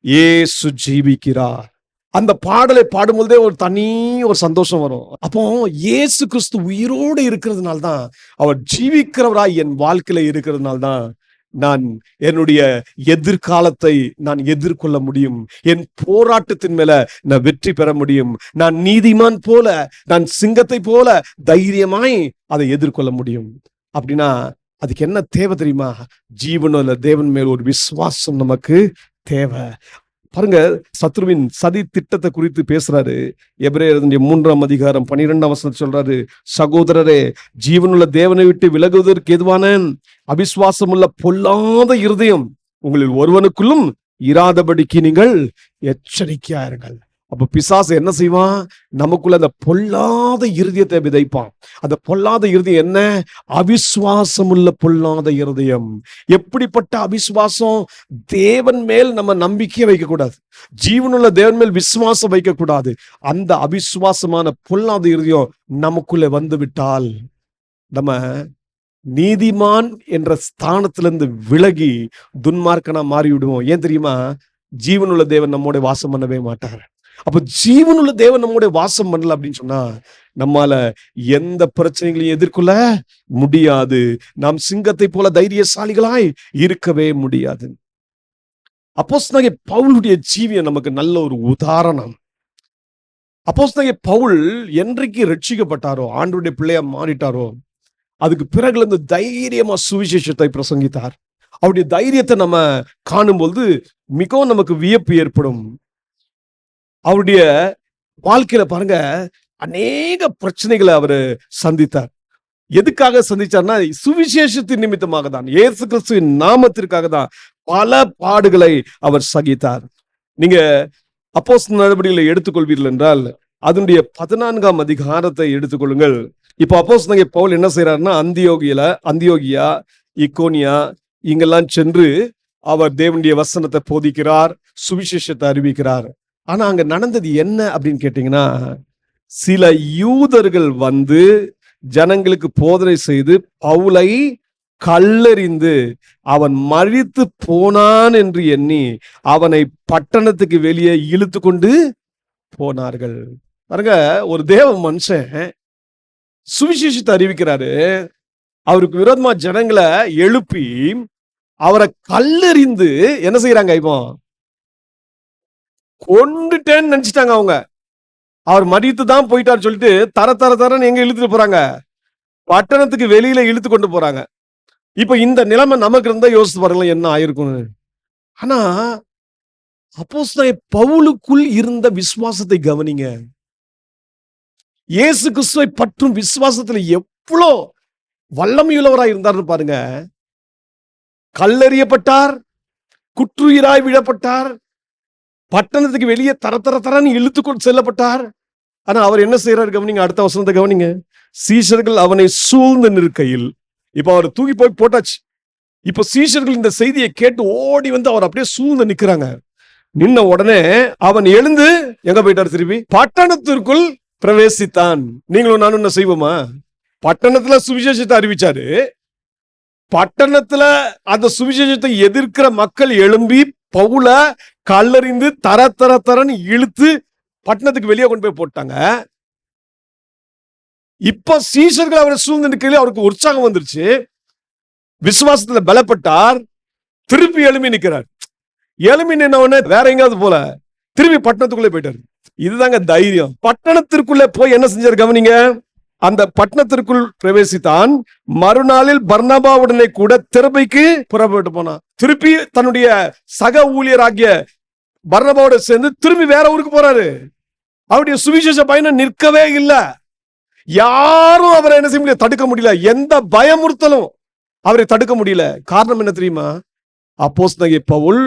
இயேசு ஜீவிக்கிறார். அந்த பாடலை பாடும்போதே ஒரு தனி ஒரு சந்தோஷம் வரும். அப்போ இயேசு கிறிஸ்து உயிரோடு இருக்கிறதுனால தான், அவர் ஜீவிக்கிறவராய் என் வாழ்க்கையில இருக்கிறதுனால தான் நான் என்னுடைய எதிர்காலத்தை நான் எதிர்கொள்ள முடியும். என் போராட்டத்தின் மேல நான் வெற்றி பெற முடியும். நான் நீதிமான் போல, நான் சிங்கத்தை போல தைரியமாய் அதை எதிர்கொள்ள முடியும். அப்படின்னா அதுக்கு என்ன தேவை தெரியுமா? ஜீவனுள்ள தேவன் மேல் ஒரு விசுவாசம் நமக்கு தேவை. பாருங்க, சத்ருவின் சதி திட்டத்தை குறித்து பேசுறாரு. எபிரேயர் 3ஆம் அதிகாரம் 12ஆம் வசனம் சொல்றாரு, சகோதரரே, ஜீவனுள்ள தேவனை விட்டு விலகுவதற்கு எதுவான அவிசுவாசமுள்ள பொல்லாத இருதயம் உங்களில் ஒருவனுக்குள்ளும் இராதபடிக்கு நீங்கள் எச்சரிக்கையா இருங்கள். அப்ப பிசாசு என்ன செய்வான்? நமக்குள்ள அந்த பொல்லாத இருதயத்தை விதைப்பான். அந்த பொல்லாத இருதயம் என்ன? அவிசுவாசமுள்ள பொல்லாத இருதயம். எப்படிப்பட்ட அவிசுவாசம்? தேவன் மேல் நம்ம நம்பிக்கை வைக்க கூடாது, ஜீவனுள்ள தேவன் மேல் விசுவாசம் வைக்க கூடாது. அந்த அவிசுவாசமான பொல்லாத இருதயம் நமக்குள்ள வந்து விட்டால் நம்ம நீதிமான் என்ற ஸ்தானத்திலிருந்து விலகி துன்மார்க்கனா மாறி விடுவோம். ஏன் தெரியுமா? ஜீவனுள்ள தேவன் நம்மோட வாசம் பண்ணவே மாட்டார். அப்ப ஜீவனுள்ள தேவன் நம்மோட வாசம் பண்ணல அப்படின்னு சொன்னா நம்மால எந்த பிரச்சனைகளையும் எதிர்கொள்ள முடியாது. நாம் சிங்கத்தை போல தைரியசாலிகளாய் இருக்கவே முடியாது. அப்போஸ்தலனாகிய பவுலுடைய ஜீவியம் நமக்கு நல்ல ஒரு உதாரணம். அப்போஸ்தலனாகிய பவுல் என்றைக்கு ரட்சிக்கப்பட்டாரோ, ஆண்டவருடைய பிள்ளையா மாறிட்டாரோ, அதுக்கு பிறகு இருந்து தைரியமா சுவிசேஷத்தை பிரசங்கித்தார். அவருடைய தைரியத்தை நம்ம காணும்போது மிகவும் நமக்கு வியப்பு ஏற்படும். அவருடைய வாழ்க்கையில பாருங்க, அநேக பிரச்சனைகளை அவரு சந்தித்தார். எதுக்காக சந்திச்சார்னா சுவிசேஷத்தின் நிமித்தமாக தான், இயேசு கிறிஸ்துவின் நாமத்திற்காக தான் பல பாடுகளை அவர் சகித்தார். நீங்க அப்போஸ்தலர் நடவடிக்கைகளை எடுத்துக்கொள்வீர்கள் என்றால் அதனுடைய 14ஆம் அதிகாரத்தை எடுத்துக்கொள்ளுங்கள். இப்ப அப்போஸ்தலனாகிய பவுல் என்ன செய்யறாருன்னா, அந்தியோகியா, இக்கோனியா இங்கெல்லாம் சென்று அவர் தேவனுடைய வசனத்தை போதிக்கிறார், சுவிசேஷத்தை அறிவிக்கிறார். ஆனா அங்க நடந்தது என்ன அப்படின்னு கேட்டீங்கன்னா, சில யூதர்கள் வந்து ஜனங்களுக்கு போதனை செய்து பவுலை கல்லெறிந்து அவன் மரித்து போனான் என்று எண்ணி அவனை பட்டணத்துக்கு வெளியே இழுத்து கொண்டு போனார்கள். பாருங்க, ஒரு தேவ மனுஷன் சுவிசேஷத்தை அறிவிக்கிறாரு, அவருக்கு விரோதமா ஜனங்களை எழுப்பி அவரை கல்லெறிந்து என்ன செய்யறாங்க, இப்போ கொண்டுட்டேன்னு நினைச்சிட்டாங்க அவங்க. அவர் மடித்து தான் போயிட்டார் சொல்லிட்டு தரன்னு எங்க இழுத்துட்டு போறாங்க, பட்டணத்துக்கு வெளியில இழுத்து கொண்டு போறாங்க. இப்ப இந்த நிலைமை நமக்கு இருந்தா யோசித்து பாருங்களேன் என்ன ஆயிருக்கும். ஆனா அப்போஸ்தலனாகிய பவுலுக்குள் இருந்த விசுவாசத்தை கவனிங்க. இயேசு கிறிஸ்துவை பற்றும் விசுவாசத்துல எவ்வளோ வல்லமையுள்ளவராய் இருந்தார்னு பாருங்க. கல்லெறியப்பட்டார், குற்றுயிராய் விழப்பட்டார், பட்டணத்துக்கு வெளியே தரன்னு இழுத்துக்கொண்டு செல்லப்பட்டார். ஆனா அவர் என்ன செய்யறாரு கவனிங்க, அடுத்த வசனத்தை கவனிங்க. சீஷர்கள் அவனை சூழ்ந்து நிற்கையில், இப்ப அவர் தூக்கி போய் போட்டாச்சு. இப்ப சீஷர்கள் இந்த செய்தியை கேட்டு ஓடி வந்து அவர் அப்படியே சூழ்ந்து நிக்கிறாங்க. நின்ன உடனே அவன் எழுந்து எங்க போயிட்டார், திருப்பி பட்டணத்திற்குள் பிரவேசித்தான். நீங்களும் நானும் என்ன செய்வோமா, பட்டணத்துல சுவிசேஷத்தை அறிவிச்சாரு, பட்டணத்துல அந்த சுவிசேஷத்தை எதிர்க்கிற மக்கள் எழும்பி பவுல கல்லறிந்து தரன்னு இழுத்து பட்டணத்துக்கு வெளியே கொண்டு போய் போட்டாங்க. இப்ப சீஷர்கள் அவரை சூழ்ந்து நிற்கையில அவருக்கு உற்சாகம் வந்துருச்சு, விசுவாசத்துல பலப்பட்டார், திருப்பி எழுப்பி நிற்கிறார். எழுப்பி நின்னவனே வேற எங்காவது போல திருப்பி பட்டணத்துக்குள்ளே போயிட்டாரு. இதுதாங்க தைரியம். பட்டணத்திற்குள்ளே போய் என்ன செஞ்சார் கவனிங்க, அந்த பட்டணத்திற்குள் பிரவேசித்தான். மறுநாளில் பர்னபாவுடனே கூட திரபைக்கு புறப்பட்டு போனான். திருப்பி தன்னுடைய சக ஊழியராகிய பர்னபாவோட சேர்ந்து திரும்பி வேற ஊருக்கு போறாரு. அவருடைய சுவிசேஷ பயணம் நிற்கவே இல்லை. யாரும் அவரை என்ன செய்ய முடியல, தடுக்க முடியல. எந்த பயமுறுத்தலும் அவரை தடுக்க முடியல. காரணம் என்ன தெரியுமா, அப்போஸ்தலனாகிய பவுல்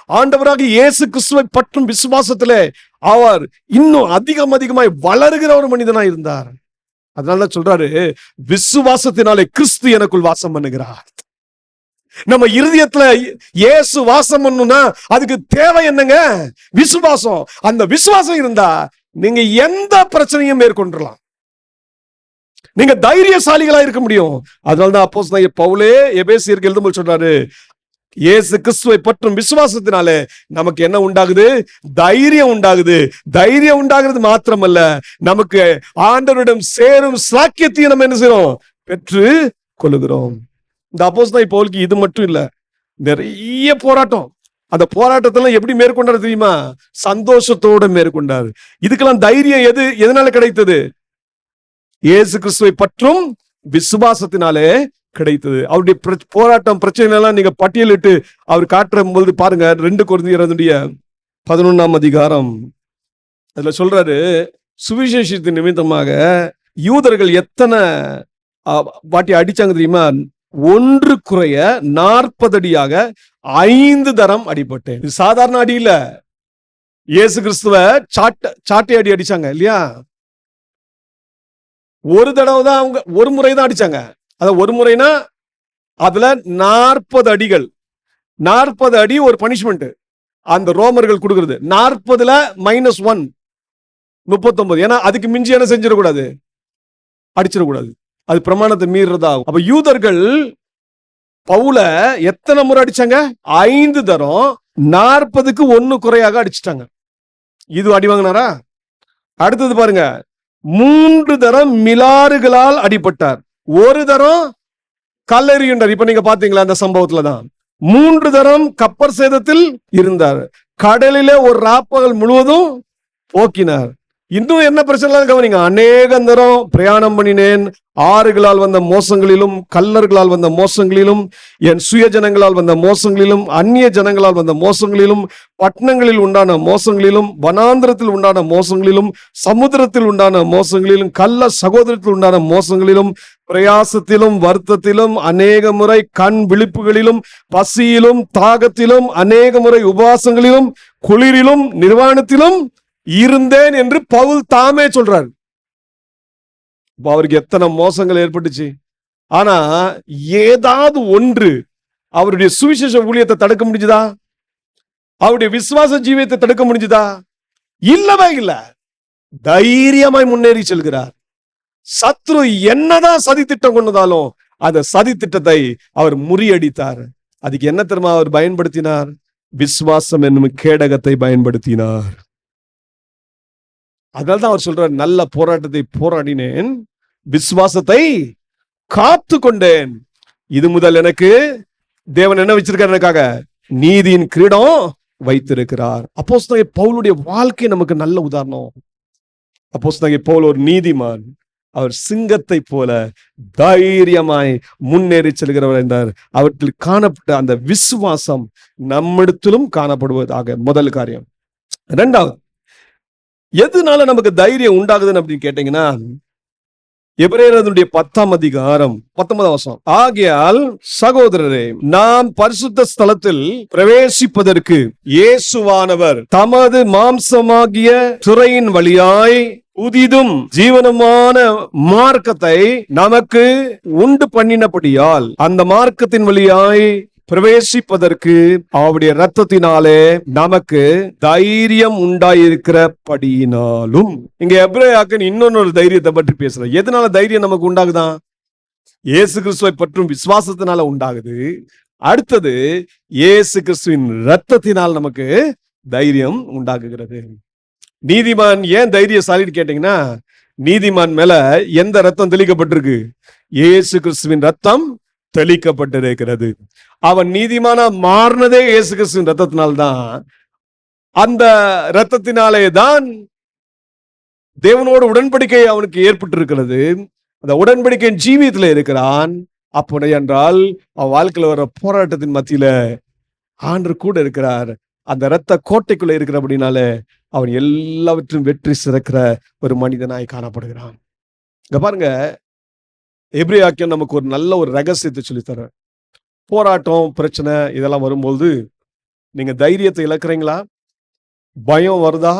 ஆண்டவராக இயேசு கிறிஸ்துவை பற்றும் விசுவாசத்திலே அவர் இன்னும் அதிகமாய் வளருகிற ஒரு மனிதனாய் இருந்தார். அதனால சொல்றாரு, விசுவாசத்தினாலே கிறிஸ்து எனக்குள் வாசம் பண்ணுகிறார். நம்ம இருதயத்துல இயேசு வாசம் பண்ணணும்னா அதுக்கு தேவை என்னங்க, விசுவாசம். அந்த விசுவாசம் இருந்தா நீங்க எந்த பிரச்சனையும் மேற்கொள்ளலாம், நீங்க தைரியசாலிகளா இருக்க முடியும். அதனாலதான் அப்போஸ்தலனாகிய பவுலே எபேசியருக்கு எழுதும்போது சொல்றாரு, இயேசு கிறிஸ்துவை பற்றும் விசுவாசத்தினாலே நமக்கு என்ன உண்டாகுது, தைரியம் உண்டாகுது. தைரியம் உண்டாகிறது மாத்திரமல்ல, நமக்கு ஆண்டவரிடம் சேரும் சாக்கியத்தையும் நம்ம என்ன செய்யறோம், பெற்று கொள்ளுகிறோம். இந்த அப்போஸ்தலனாகிய பவுலுக்கு இது மட்டும் இல்ல, நிறைய போராட்டம். அந்த போராட்டத்தெல்லாம் எப்படி மேற்கொண்டாரு தெரியுமா, சந்தோஷத்தோட மேற்கொண்டாரு. இதுக்கெல்லாம் தைரியம் எதனால கிடைத்தது, இயேசு கிறிஸ்துவை பற்றும் விசுவாசத்தினாலே கிடைத்தது. அவருடைய போராட்டம் பிரச்சனை எல்லாம் நீங்க பட்டியலிட்டு அவர் காட்டுற போது பாருங்க, 2 கொரிந்தியர் 11ஆம் அதிகாரம் அதுல சொல்றாரு, சுவிசேஷத்தின் நிமித்தமாக யூதர்கள் எத்தனை வாட்டி அடிச்சாங்க தெரியுமா, 1 குறைய 40 அடியாக 5 தரம் அடிபட்டேன். இது சாதாரண அடி இல்ல, இயேசு கிறிஸ்துவ சாட்டை அடி அடிச்சாங்க இல்லையா. ஒரு தடவை தான் அவங்க, ஒரு முறை தான் அடிச்சாங்க. அத ஒரு முறைனா அதுல 40 அடிகள். 40 அடி ஒரு பனிஷ்மெண்ட் அந்த ரோமர்கள் கொடுக்கிறது. 40ல -1 39. ஏன்னா அதுக்கு மிஞ்சி என்ன செஞ்சிடக்கூடாது, அடிச்சிடக்கூடாது, அது பிரமாணத்தை மீறதா. அப்ப யூதர்கள் பவுல எத்தனை முறை அடிச்சாங்க, 5 தரம். 40க்கு 1 குறையாக அடிச்சிட்டாங்க. இது அடி வாங்கினாரா. அடுத்தது பாருங்க, 3 தரம் மிலாறுகளால் அடிபட்டார், 1 தரம் கல்லெறியுண்டார். இப்ப நீங்க பாத்தீங்களா அந்த சம்பவத்துலதான். 3 தரம் கப்பர் சேதத்தில் இருந்தார், கடலிலே ஒரு ராப்பகல் முழுவதும் போக்கினார். இன்னும் என்ன பிரச்சனை கவனிங்க, அநேக தரம் பிரயாணம் பண்ணினேன், ஆறுகளால் வந்த மோசங்களிலும் கல்லர்களால் வந்த மோசங்களிலும் என் சுய ஜனங்களால் வந்த மோசங்களிலும் அந்நிய ஜனங்களால் வந்த மோசங்களிலும் பட்டணங்களில் உண்டான மோசங்களிலும் வனாந்திரத்தில் உண்டான மோசங்களிலும் சமுத்திரத்தில் உண்டான மோசங்களிலும் கள்ள சகோதரத்தில் உண்டான மோசங்களிலும் பிரயாசத்திலும் வருத்தத்திலும் அநேக முறை கண் விழிப்புகளிலும் பசியிலும் தாகத்திலும் அநேக முறை உபவாசங்களிலும் குளிரிலும் நிர்வாணத்திலும் இருந்தேன் என்று பவுல் தாமே சொல்றார். அவருக்கு எத்தனை மோசங்கள் ஏற்பட்டுச்சு. ஆனா ஏதாவது ஒன்று அவருடைய சுவிசேஷ ஊழியத்தை தடுக்க முடிஞ்சுதா? அவருடைய விசுவாச ஜீவியத்தை தடுக்க முடிஞ்சுதா? இல்லவே இல்ல. தைரியமாய் முன்னேறி செல்கிறார். சத்ரு என்னதான் சதி திட்டம் கொண்டதாலும் அந்த சதி திட்டத்தை அவர் முறியடித்தார். அதுக்கு என்ன தெரியுமா அவர் பயன்படுத்தினார்? விசுவாசம் என்னும் கேடகத்தை பயன்படுத்தினார். அதனால்தான் அவர் சொல்றார், நல்ல போராட்டத்தை போராடினேன், விசுவாசத்தை காத்து கொண்டேன். இது முதல் எனக்கு தேவன் என்ன வச்சிருக்காரு? எனக்காக நீதியின் கிரீடம் வைத்திருக்கிறார். அப்போஸ்தலன் பவுலுடைய வாழ்க்கை நமக்கு நல்ல உதாரணம். அப்போஸ்தலன் பவுல் ஒரு நீதிமான். அவர் சிங்கத்தை போல தைரியமாய் முன்னேறி செல்கிறவர் என்றார். அவற்றில் காணப்பட்ட அந்த விசுவாசம் நம்மிடத்திலும் காணப்படுவதாக முதல் காரியம். இரண்டாவது, எதனால நமக்கு தைரியம் உண்டாகுதுன்னு அப்படின்னு கேட்டீங்கன்னா, எபிரேயருடைய 10ஆம் அதிகாரம் 19ஆம் வசனம். ஆகையால் சகோதரரே, நாம் பரிசுத்த ஸ்தலத்தில் பிரவேசிப்பதற்கு இயேசுவானவர் தமது மாம்சமாகிய துறையின் வழியாய் புதிதும் ஜீவனமான மார்க்கத்தை நமக்கு உண்டு பண்ணினபடியால் அந்த மார்க்கத்தின் வழியாய் பிரவேசிப்பதற்கு அவருடைய இரத்தத்தினாலே நமக்கு தைரியம் உண்டாயிருக்கிறபடியினாலும். இங்க எபிரேயர்கள் இன்னொரு தைரியத்தை பற்றி பேசுறார். எதனால தைரியம் நமக்கு உண்டாகுதான்? இயேசு கிறிஸ்துவை பற்றும் விசுவாசத்தினால உண்டாகுது. அடுத்தது இயேசு கிறிஸ்துவின் இரத்தத்தினால் நமக்கு தைரியம் உண்டாகுகிறது. நீதிமான் ஏன் தைரியசாலின்னு கேட்டீங்கன்னா, நீதிமான் மேல எந்த ரத்தம் தெளிக்கப்பட்டிருக்கு? இயேசு கிறிஸ்துவின் ரத்தம் தெளிக்கப்பட்டிருக்கிறது. அவன் நீதிமானா மாறினதே இயேசு கிறிஸ்துவின் ரத்தத்தினால்தான். அந்த இரத்தத்தினாலே தான் தேவனோடு உடன்படிக்கை அவனுக்கு ஏற்பட்டிருக்கிறது. அந்த உடன்படிக்கையின் ஜீவியத்துல இருக்கிறான். அப்படி என்றால் அவன் வாழ்க்கையில வர போராட்டத்தின் மத்தியில ஆண்டவர் கூட இருக்கிறார். அந்த இரத்த கோட்டைக்குள்ள இருக்கிற அப்படின்னால அவன் எல்லாவற்றும் வெற்றி சிறக்கிற ஒரு மனிதனாய் காணப்படுகிறான். இங்க பாருங்க, எபிரேயர் நமக்கு ஒரு நல்ல ஒரு ரகசியத்தை சொல்லித்தர. போராட்டம், பிரச்சனை இதெல்லாம் வரும்போது நீங்க தைரியத்தை இழக்கிறீங்களா? பயம் வருதா?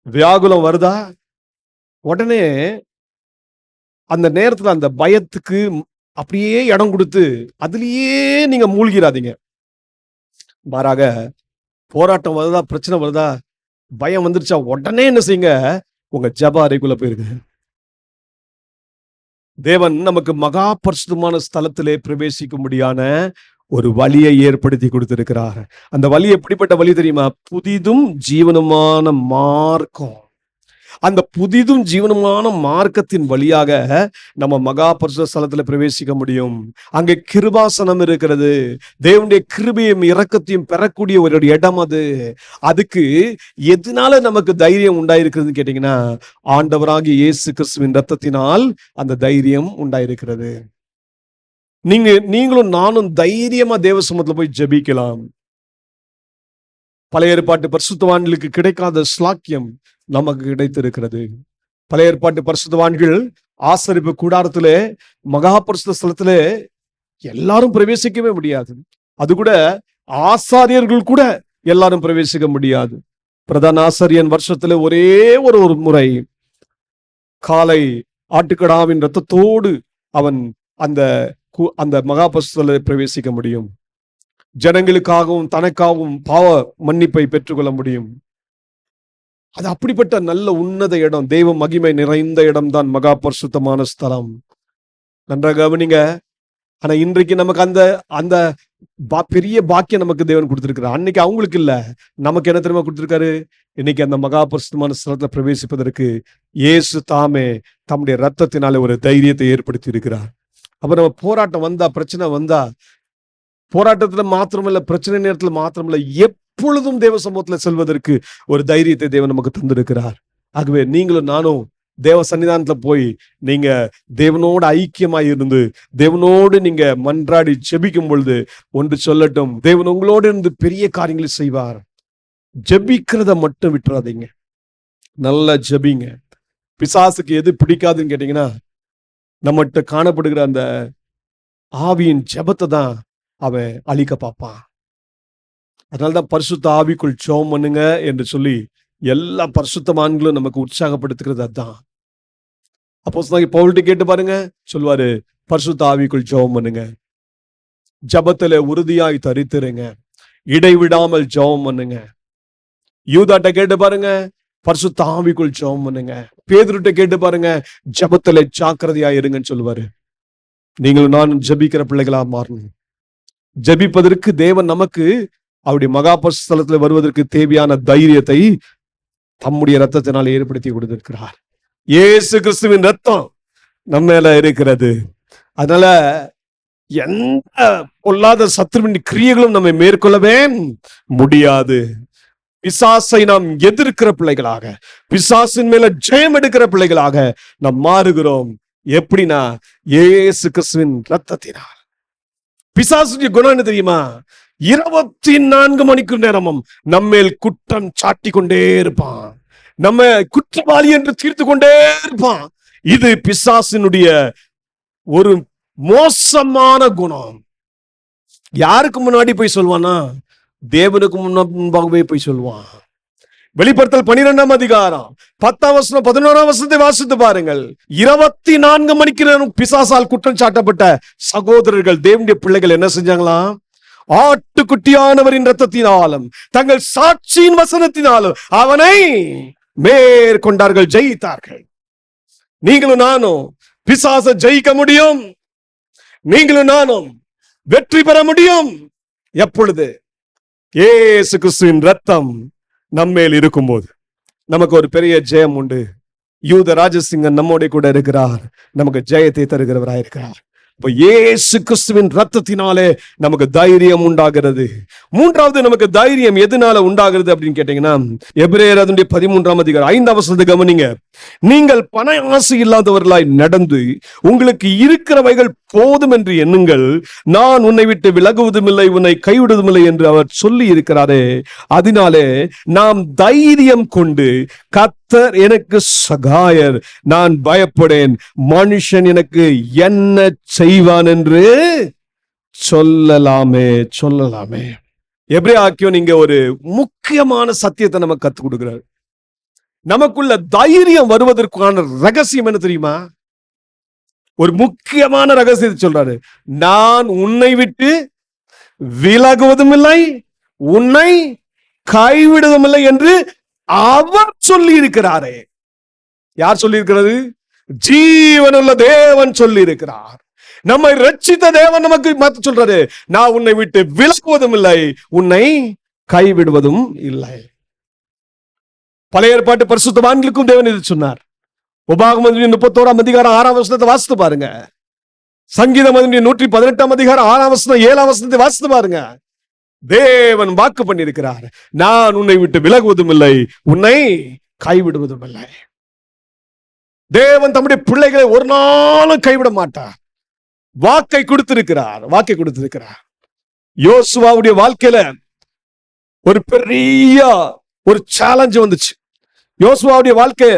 வியாகுலம் வருதா? உடனே அந்த நேரத்துல அந்த பயத்துக்கு அப்படியே இடம் கொடுத்து அதுலயே நீங்க மூழ்கிறாதீங்க. மாறாக, போராட்டம் வருதா, பிரச்சனை வருதா, பயம் வந்துருச்சா, உடனே என்ன செய்யுங்க? உங்க ஜெப அறைக்குள்ள போயிருங்க. தேவன் நமக்கு மகா பரிசுத்தமான ஸ்தலத்திலே பிரவேசிக்கும்படியான ஒரு வழியை ஏற்படுத்தி கொடுத்திருக்கிறார். அந்த வழி எப்படிப்பட்ட வழி தெரியுமா? புதிதும் ஜீவனமான மார்க்கம். அந்த புதிதும் ஜீவனமான மார்க்கத்தின் வழியாக நம்ம மகா பரிசுத்த ஸ்தலத்துல பிரவேசிக்க முடியும். அங்கே கிருபாசனம் இருக்கிறது. தேவனுடைய கிருபையும் இரக்கத்தையும் பெறக்கூடிய ஒரு இடம் அது. அதுக்கு எதனால நமக்கு தைரியம் உண்டாயிருக்கிறதுன்னு கேட்டீங்கன்னா, ஆண்டவராகிய இயேசு கிறிஸ்துவின் இரத்தத்தினால் அந்த தைரியம் உண்டாயிருக்கிறது. நீங்களும் நானும் தைரியமா தேவ சமூகத்துல போய் ஜெபிக்கலாம். பழைய ஏற்பாட்டு பரிசுத்தவான்களுக்கு கிடைக்காத ஸ்லாக்கியம் நமக்கு கிடைத்திருக்கிறது. பழைய ஏற்பாட்டு பரிசுத்தவான்கள் ஆசரிப்பு கூடாரத்திலே, மகா பரிசுத்த ஸ்தலத்திலே எல்லாரும் பிரவேசிக்கவே முடியாது. அது கூட ஆசாரியர்கள் கூட எல்லாரும் பிரவேசிக்க முடியாது. பிரதான ஆசாரியன் வருஷத்துல ஒரே ஒரு முறை காலை ஆட்டுக்கடாவின் இரத்தத்தோடு அவன் அந்த மகா பரிசுத்தத்திலே பிரவேசிக்க முடியும். ஜனங்களுக்காகவும் தனக்காகவும் பாவ மன்னிப்பை பெற்றுக்கொள்ள முடியும். அது அப்படிப்பட்ட நல்ல உன்னத இடம், தெய்வ மகிமை நிறைந்த இடம் தான் மகா பரிசுத்தமான ஸ்தலம். நன்றாக கவனிங்க. ஆனா இன்றைக்கு நமக்கு அந்த பெரிய பாக்கியம் நமக்கு தேவன் கொடுத்திருக்கிறார். அன்னைக்கு அவங்களுக்கு இல்ல, நமக்கு என்ன தெரியுமா கொடுத்திருக்காரு? இன்னைக்கு அந்த மகா பரிசுத்தமான ஸ்தலத்துல பிரவேசிப்பதற்கு இயேசு தாமே தம்முடைய ரத்தத்தினாலே ஒரு தைரியத்தை ஏற்படுத்தி இருக்கிறார். அப்ப நம்ம போராட்டம் வந்தா, பிரச்சனை வந்தா, போராட்டத்துல மாத்திரமில்ல, பிரச்சனை நேரத்துல மாத்திரமில்ல, எப்பொழுதும் தேவ சமூகத்துல செல்வதற்கு ஒரு தைரியத்தை தேவன் நமக்கு தந்திருக்கிறார். ஆகவே நீங்களும் நானும் தேவ சன்னிதானத்துல போய் நீங்க தேவனோடு ஐக்கியமாய் இருந்து தேவனோடு நீங்க மன்றாடி ஜெபிக்கும் பொழுது ஒன்று சொல்லட்டும், தேவன் உங்களோடு இருந்து பெரிய காரியங்களை செய்வார். ஜெபிக்கிறத மட்டும் விட்டுறாதீங்க, நல்லா ஜெபிங்க. பிசாசுக்கு எது பிடிக்காதுன்னு கேட்டீங்கன்னா, நம்மகிட்ட காணப்படுகிற அந்த ஆவியின் ஜெபத்தை தான் அவன் அழிக்க பார்ப்பான். அதனால்தான் பரிசுத்த ஆவிக்குள் ஜெபம் பண்ணுங்க என்று சொல்லி எல்லா பரிசுத்தவான்களும் நமக்கு உற்சாகப்படுத்துகிறது. அதுதான் அப்போஸ்தலனாகிய பவுல்கிட்ட கேட்டு பாருங்க, சொல்வாரு பரிசுத்த ஆவிக்குள் ஜெபம் பண்ணுங்க, ஜெபத்துல உறுதியாய் தரித்திருங்க, இடைவிடாமல் ஜெபம் பண்ணுங்க. யூதாட்ட கேட்டு பாருங்க, பரிசுத்த ஆவிக்குள் ஜெபம் பண்ணுங்க. பேதுருட்ட கேட்டு பாருங்க, ஜெபத்துல ஜாக்கிரதையா இருங்கன்னு சொல்லுவாரு. நீங்களும் நானும் ஜெபிக்கிற பிள்ளைகளா மாறணும். ஜெபிப்பதற்கு தேவன் நமக்கு அவருடைய மகா பரிசுத்தலத்துல வருவதற்கு தேவையான தைரியத்தை தம்முடைய ரத்தத்தினால் ஏற்படுத்தி கொடுத்திருக்கிறார். இயேசு கிறிஸ்துவின் ரத்தம் நம்ம மேல இருக்கிறது. அதனால எந்த பொல்லாத சத்துருவின் கிரியைகளும் நம்மை மேற்கொள்ளவே முடியாது. பிசாசை நாம் எதிர்க்கிற பிள்ளைகளாக, பிசாசின் மேல ஜெயம் எடுக்கிற பிள்ளைகளாக நாம் மாறுகிறோம். எப்படின்னா இயேசு கிறிஸ்துவின் ரத்தத்தினால். பிசாசுடைய குணம் என்ன தெரியுமா? 24 மணிக்கு நேரமும் நம்மேல் குற்றம் சாட்டி கொண்டே இருப்பான், நம்ம குற்றவாளி என்று தீர்த்து கொண்டே இருப்பான். இது பிசாசினுடைய ஒரு மோசமான குணம். யாருக்கு முன்னாடி போய் சொல்வானா? தேவனுக்கு முன்பாகவே போய் சொல்வான். வெளிப்படுத்தல் 12ஆம் அதிகாரம் 10ஆம் வசனம் 11ஆம் வசனத்தை வாசித்து பாருங்கள். 24 மணிக்கு நேரம் பிசாசால் குற்றம் சாட்டப்பட்ட சகோதரர்கள், தேவனுடைய பிள்ளைகள் என்ன செஞ்சாங்களாம்? ஆட்டுக்குட்டியானவரின் ரத்தத்தினாலும் தங்கள் சாட்சியின் வசனத்தினாலும் அவனை மேற்கொண்டார்கள், ஜெயித்தார்கள். நீங்களும் நானும் பிசாசை ஜெயிக்க முடியும். நீங்களும் நானும் வெற்றி பெற முடியும். எப்பொழுது? இயேசு கிறிஸ்துவின் ரத்தம் நம்மேல் இருக்கும்போது நமக்கு ஒரு பெரிய ஜெயம் உண்டு. யூத ராஜசிங்கன் நம்மோட கூட இருக்கிறார், நமக்கு ஜெயத்தை தருகிறவராயிருக்கிறார். இப்ப இயேசு கிறிஸ்துவின் ரத்தத்தினாலே நமக்கு தைரியம் உண்டாகிறது. மூன்றாவது நமக்கு தைரியம் எதனால உண்டாகிறது அப்படின்னு கேட்டீங்கன்னா, எபிரேயர் 13ஆம் அதிகாரம் 5ஆம் வசனத்தை கவனிங்க. நீங்கள் பண ஆசை இல்லாதவர்களாய் நடந்து உங்களுக்கு இருக்கிறவைகள் போதும் என்று எண்ணுங்கள். நான் உன்னை விட்டு விலகுவதும் இல்லை, உன்னை கைவிடுவதும் இல்லை என்று அவர் சொல்லி இருக்கிறாரே. அதனாலே நாம் தைரியம் கொண்டு, கர்த்தர் எனக்கு சகாயர், நான் பயப்படேன், மனுஷன் எனக்கு என்ன செய்வான் என்று சொல்லலாமே. எபிரேயர் நீங்க ஒரு முக்கியமான சத்தியத்தை நமக்கு கத்துக் கொடுக்கிறார். நமக்குள்ள தைரியம் வருவதற்கான ரகசியம் என்ன தெரியுமா? ஒரு முக்கியமான ரகசியத்தை சொல்றாரு. நான் உன்னை விட்டு விலகுவதும் இல்லை, உன்னை கைவிடுவதும் இல்லை என்று அவர் சொல்லி இருக்கிறாரே. யார் சொல்லி இருக்கிறது? ஜீவனுள்ள தேவன் சொல்லி இருக்கிறார். நம்மை ரட்சித்த தேவன் நமக்கு மாத்த சொல்றாரு, நான் உன்னை விட்டு விலகுவதும் இல்லை, உன்னை கைவிடுவதும் இல்லை. பழைய ஏற்பாட்டு பரிசுத்தவான்களுக்கும் தேவன் இது சொன்னார். உபாகமம் 31ஆம் அதிகாரம் 6ஆம் வசனத்தை வாசித்து பாருங்க. சங்கீதம் 118ஆம் அதிகாரம் 6ஆம் வசனம் 7ஆம் வசனத்தை வாசித்து பாருங்க. தேவன் வாக்கு பண்ணியிருக்கிறார், நான் உன்னை விட்டு விலகுவதும் இல்லை, உன்னை கைவிடுவதும் இல்லை. தேவன் தம்முடைய பிள்ளைகளை ஒரு நாளும் கைவிட மாட்டார். வாக்கை கொடுத்திருக்கிறார். யோசுவாவுடைய வாழ்க்கையில ஒரு பெரிய ஒரு சேலஞ்ச் வந்துச்சு. யோசுவாவுடைய வாழ்க்கை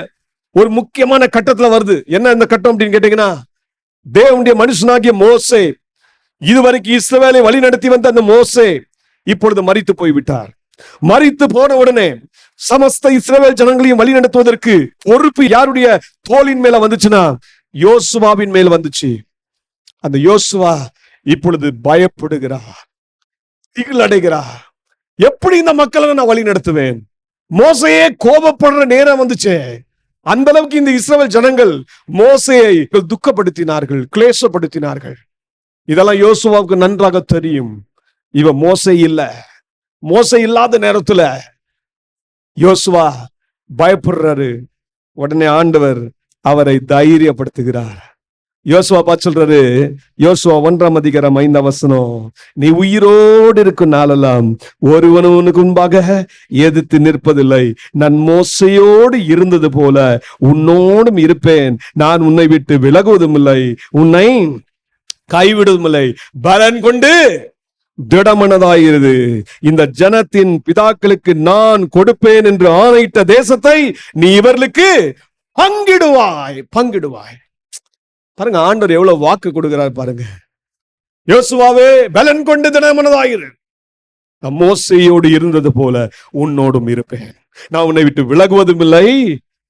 ஒரு முக்கியமான கட்டத்துல வருது. என்ன இந்த கட்டம் அப்படின்னு கேட்டீங்கன்னா, தேவனுடைய மனுஷனாகிய மோசே, இதுவரைக்கும் இஸ்ரவேலை வழி நடத்தி வந்த அந்த மோசே இப்பொழுது மரித்து போய்விட்டார். மரித்து போன உடனே சமஸ்த இஸ்ரவேல் ஜனங்களையும் வழி நடத்துவதற்கு பொறுப்பு யாருடைய தோளின் மேல வந்துச்சுன்னா, யோசுவாவின் மேல் வந்துச்சு. அந்த யோசுவா இப்பொழுது பயப்படுகிறார், திகில் அடைகிறார். எப்படி இந்த மக்களை நான் வழி நடத்துவேன்? மோசையே கோபப்படுற நேரம் வந்துச்சு. அந்த அளவுக்கு இந்த இஸ்ரவேல் ஜனங்கள் மோசையை துக்கப்படுத்தினார்கள், கிளேசப்படுத்தினார்கள். இதெல்லாம் யோசுவாவுக்கு நன்றாக தெரியும். இவன் மோசை இல்ல. மோசை இல்லாத நேரத்துல யோசுவா பயப்படுறாரு. உடனே ஆண்டவர் அவரை தைரியப்படுத்துகிறார். யோசுவா பார்த்து சொல்றாரு, யோசுவா 1ஆம் அதிகாரம் 5ஆம் வசனம், நீ உயிரோடு இருக்கும் நாளெல்லாம் ஒருவனும் உனக்கு முன்பாக எதிர்த்து நிற்பதில்லை. நான் மோசையோடு இருந்தது போல உன்னோடும் இருப்பேன். நான் உன்னை விட்டு விலகுவதும் இல்லை, உன்னை கைவிடுவதும் இல்லை. பலன் கொண்டு திடமனதாயிருது. இந்த ஜனத்தின் பிதாக்களுக்கு நான் கொடுப்பேன் என்று ஆணையிட்ட தேசத்தை நீ இவர்களுக்கு பங்கிடுவாய். பாருங்க, ஆண்டவர் எவ்வளவு வாக்கு கொடுக்கிறார் பாருங்க. யோசுவாவே, பலன் கொண்டு திடமனதாயிரு, நான் மோசேயோடு இருந்தது போல உன்னோடும் இருப்பேன். நான் உன்னை விட்டு விலகுவதும் இல்லை,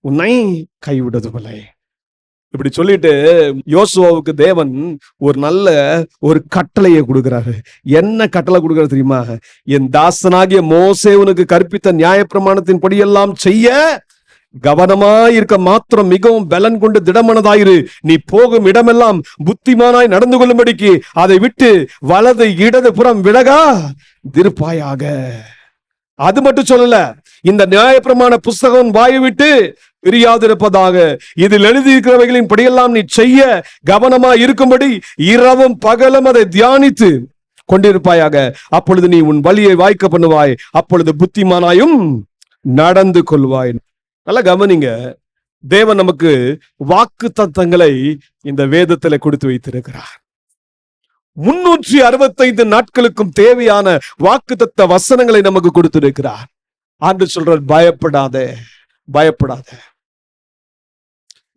உன்னை கைவிடுவதும் இல்லை. இப்படி சொல்லிட்டு யோசுவாவுக்கு தேவன் ஒரு நல்ல ஒரு கட்டளையை கொடுக்கிறாரு. என்ன கட்டளை கொடுக்கிறார் தெரியுமா? என் தாசனாகிய மோசே உனக்கு கற்பித்த நியாயப்பிரமாணத்தின் படியெல்லாம் செய்ய கவனமாயிருக்க மாத்திரம் மிகவும் பலன் கொண்டு திடமனதாயிரு. நீ போகும் இடமெல்லாம் புத்திமானாய் நடந்து கொள்ளும்படிக்கு அதை விட்டு வலது இடது புறம் விலகா திருப்பாயாக. அது மட்டும் சொல்லல, இந்த நியாயப்பிரமாண புஸ்தகம் வாயை விட்டு பிரியாதிருப்பதாக. இதில் எழுதியிருக்கிறவைகளின் படியெல்லாம் நீ செய்ய கவனமா இருக்கும்படி இரவும் பகலும் அதை தியானித்து கொண்டிருப்பாயாக. அப்பொழுது நீ உன் வழியை வாய்க்க பண்ணுவாய், அப்பொழுது புத்திமானாயும் நடந்து கொள்வாய். நல்லா கவனிங்க, தேவன் நமக்கு வாக்கு தத்தங்களை இந்த வேதத்துல கொடுத்து வைத்திருக்கிறார். 365 நாட்களுக்கும் தேவையான வாக்கு தத்த வசனங்களை நமக்கு கொடுத்திருக்கிறார். ஆண்டு சொல்றார், பயப்படாதே, பயப்படாதே.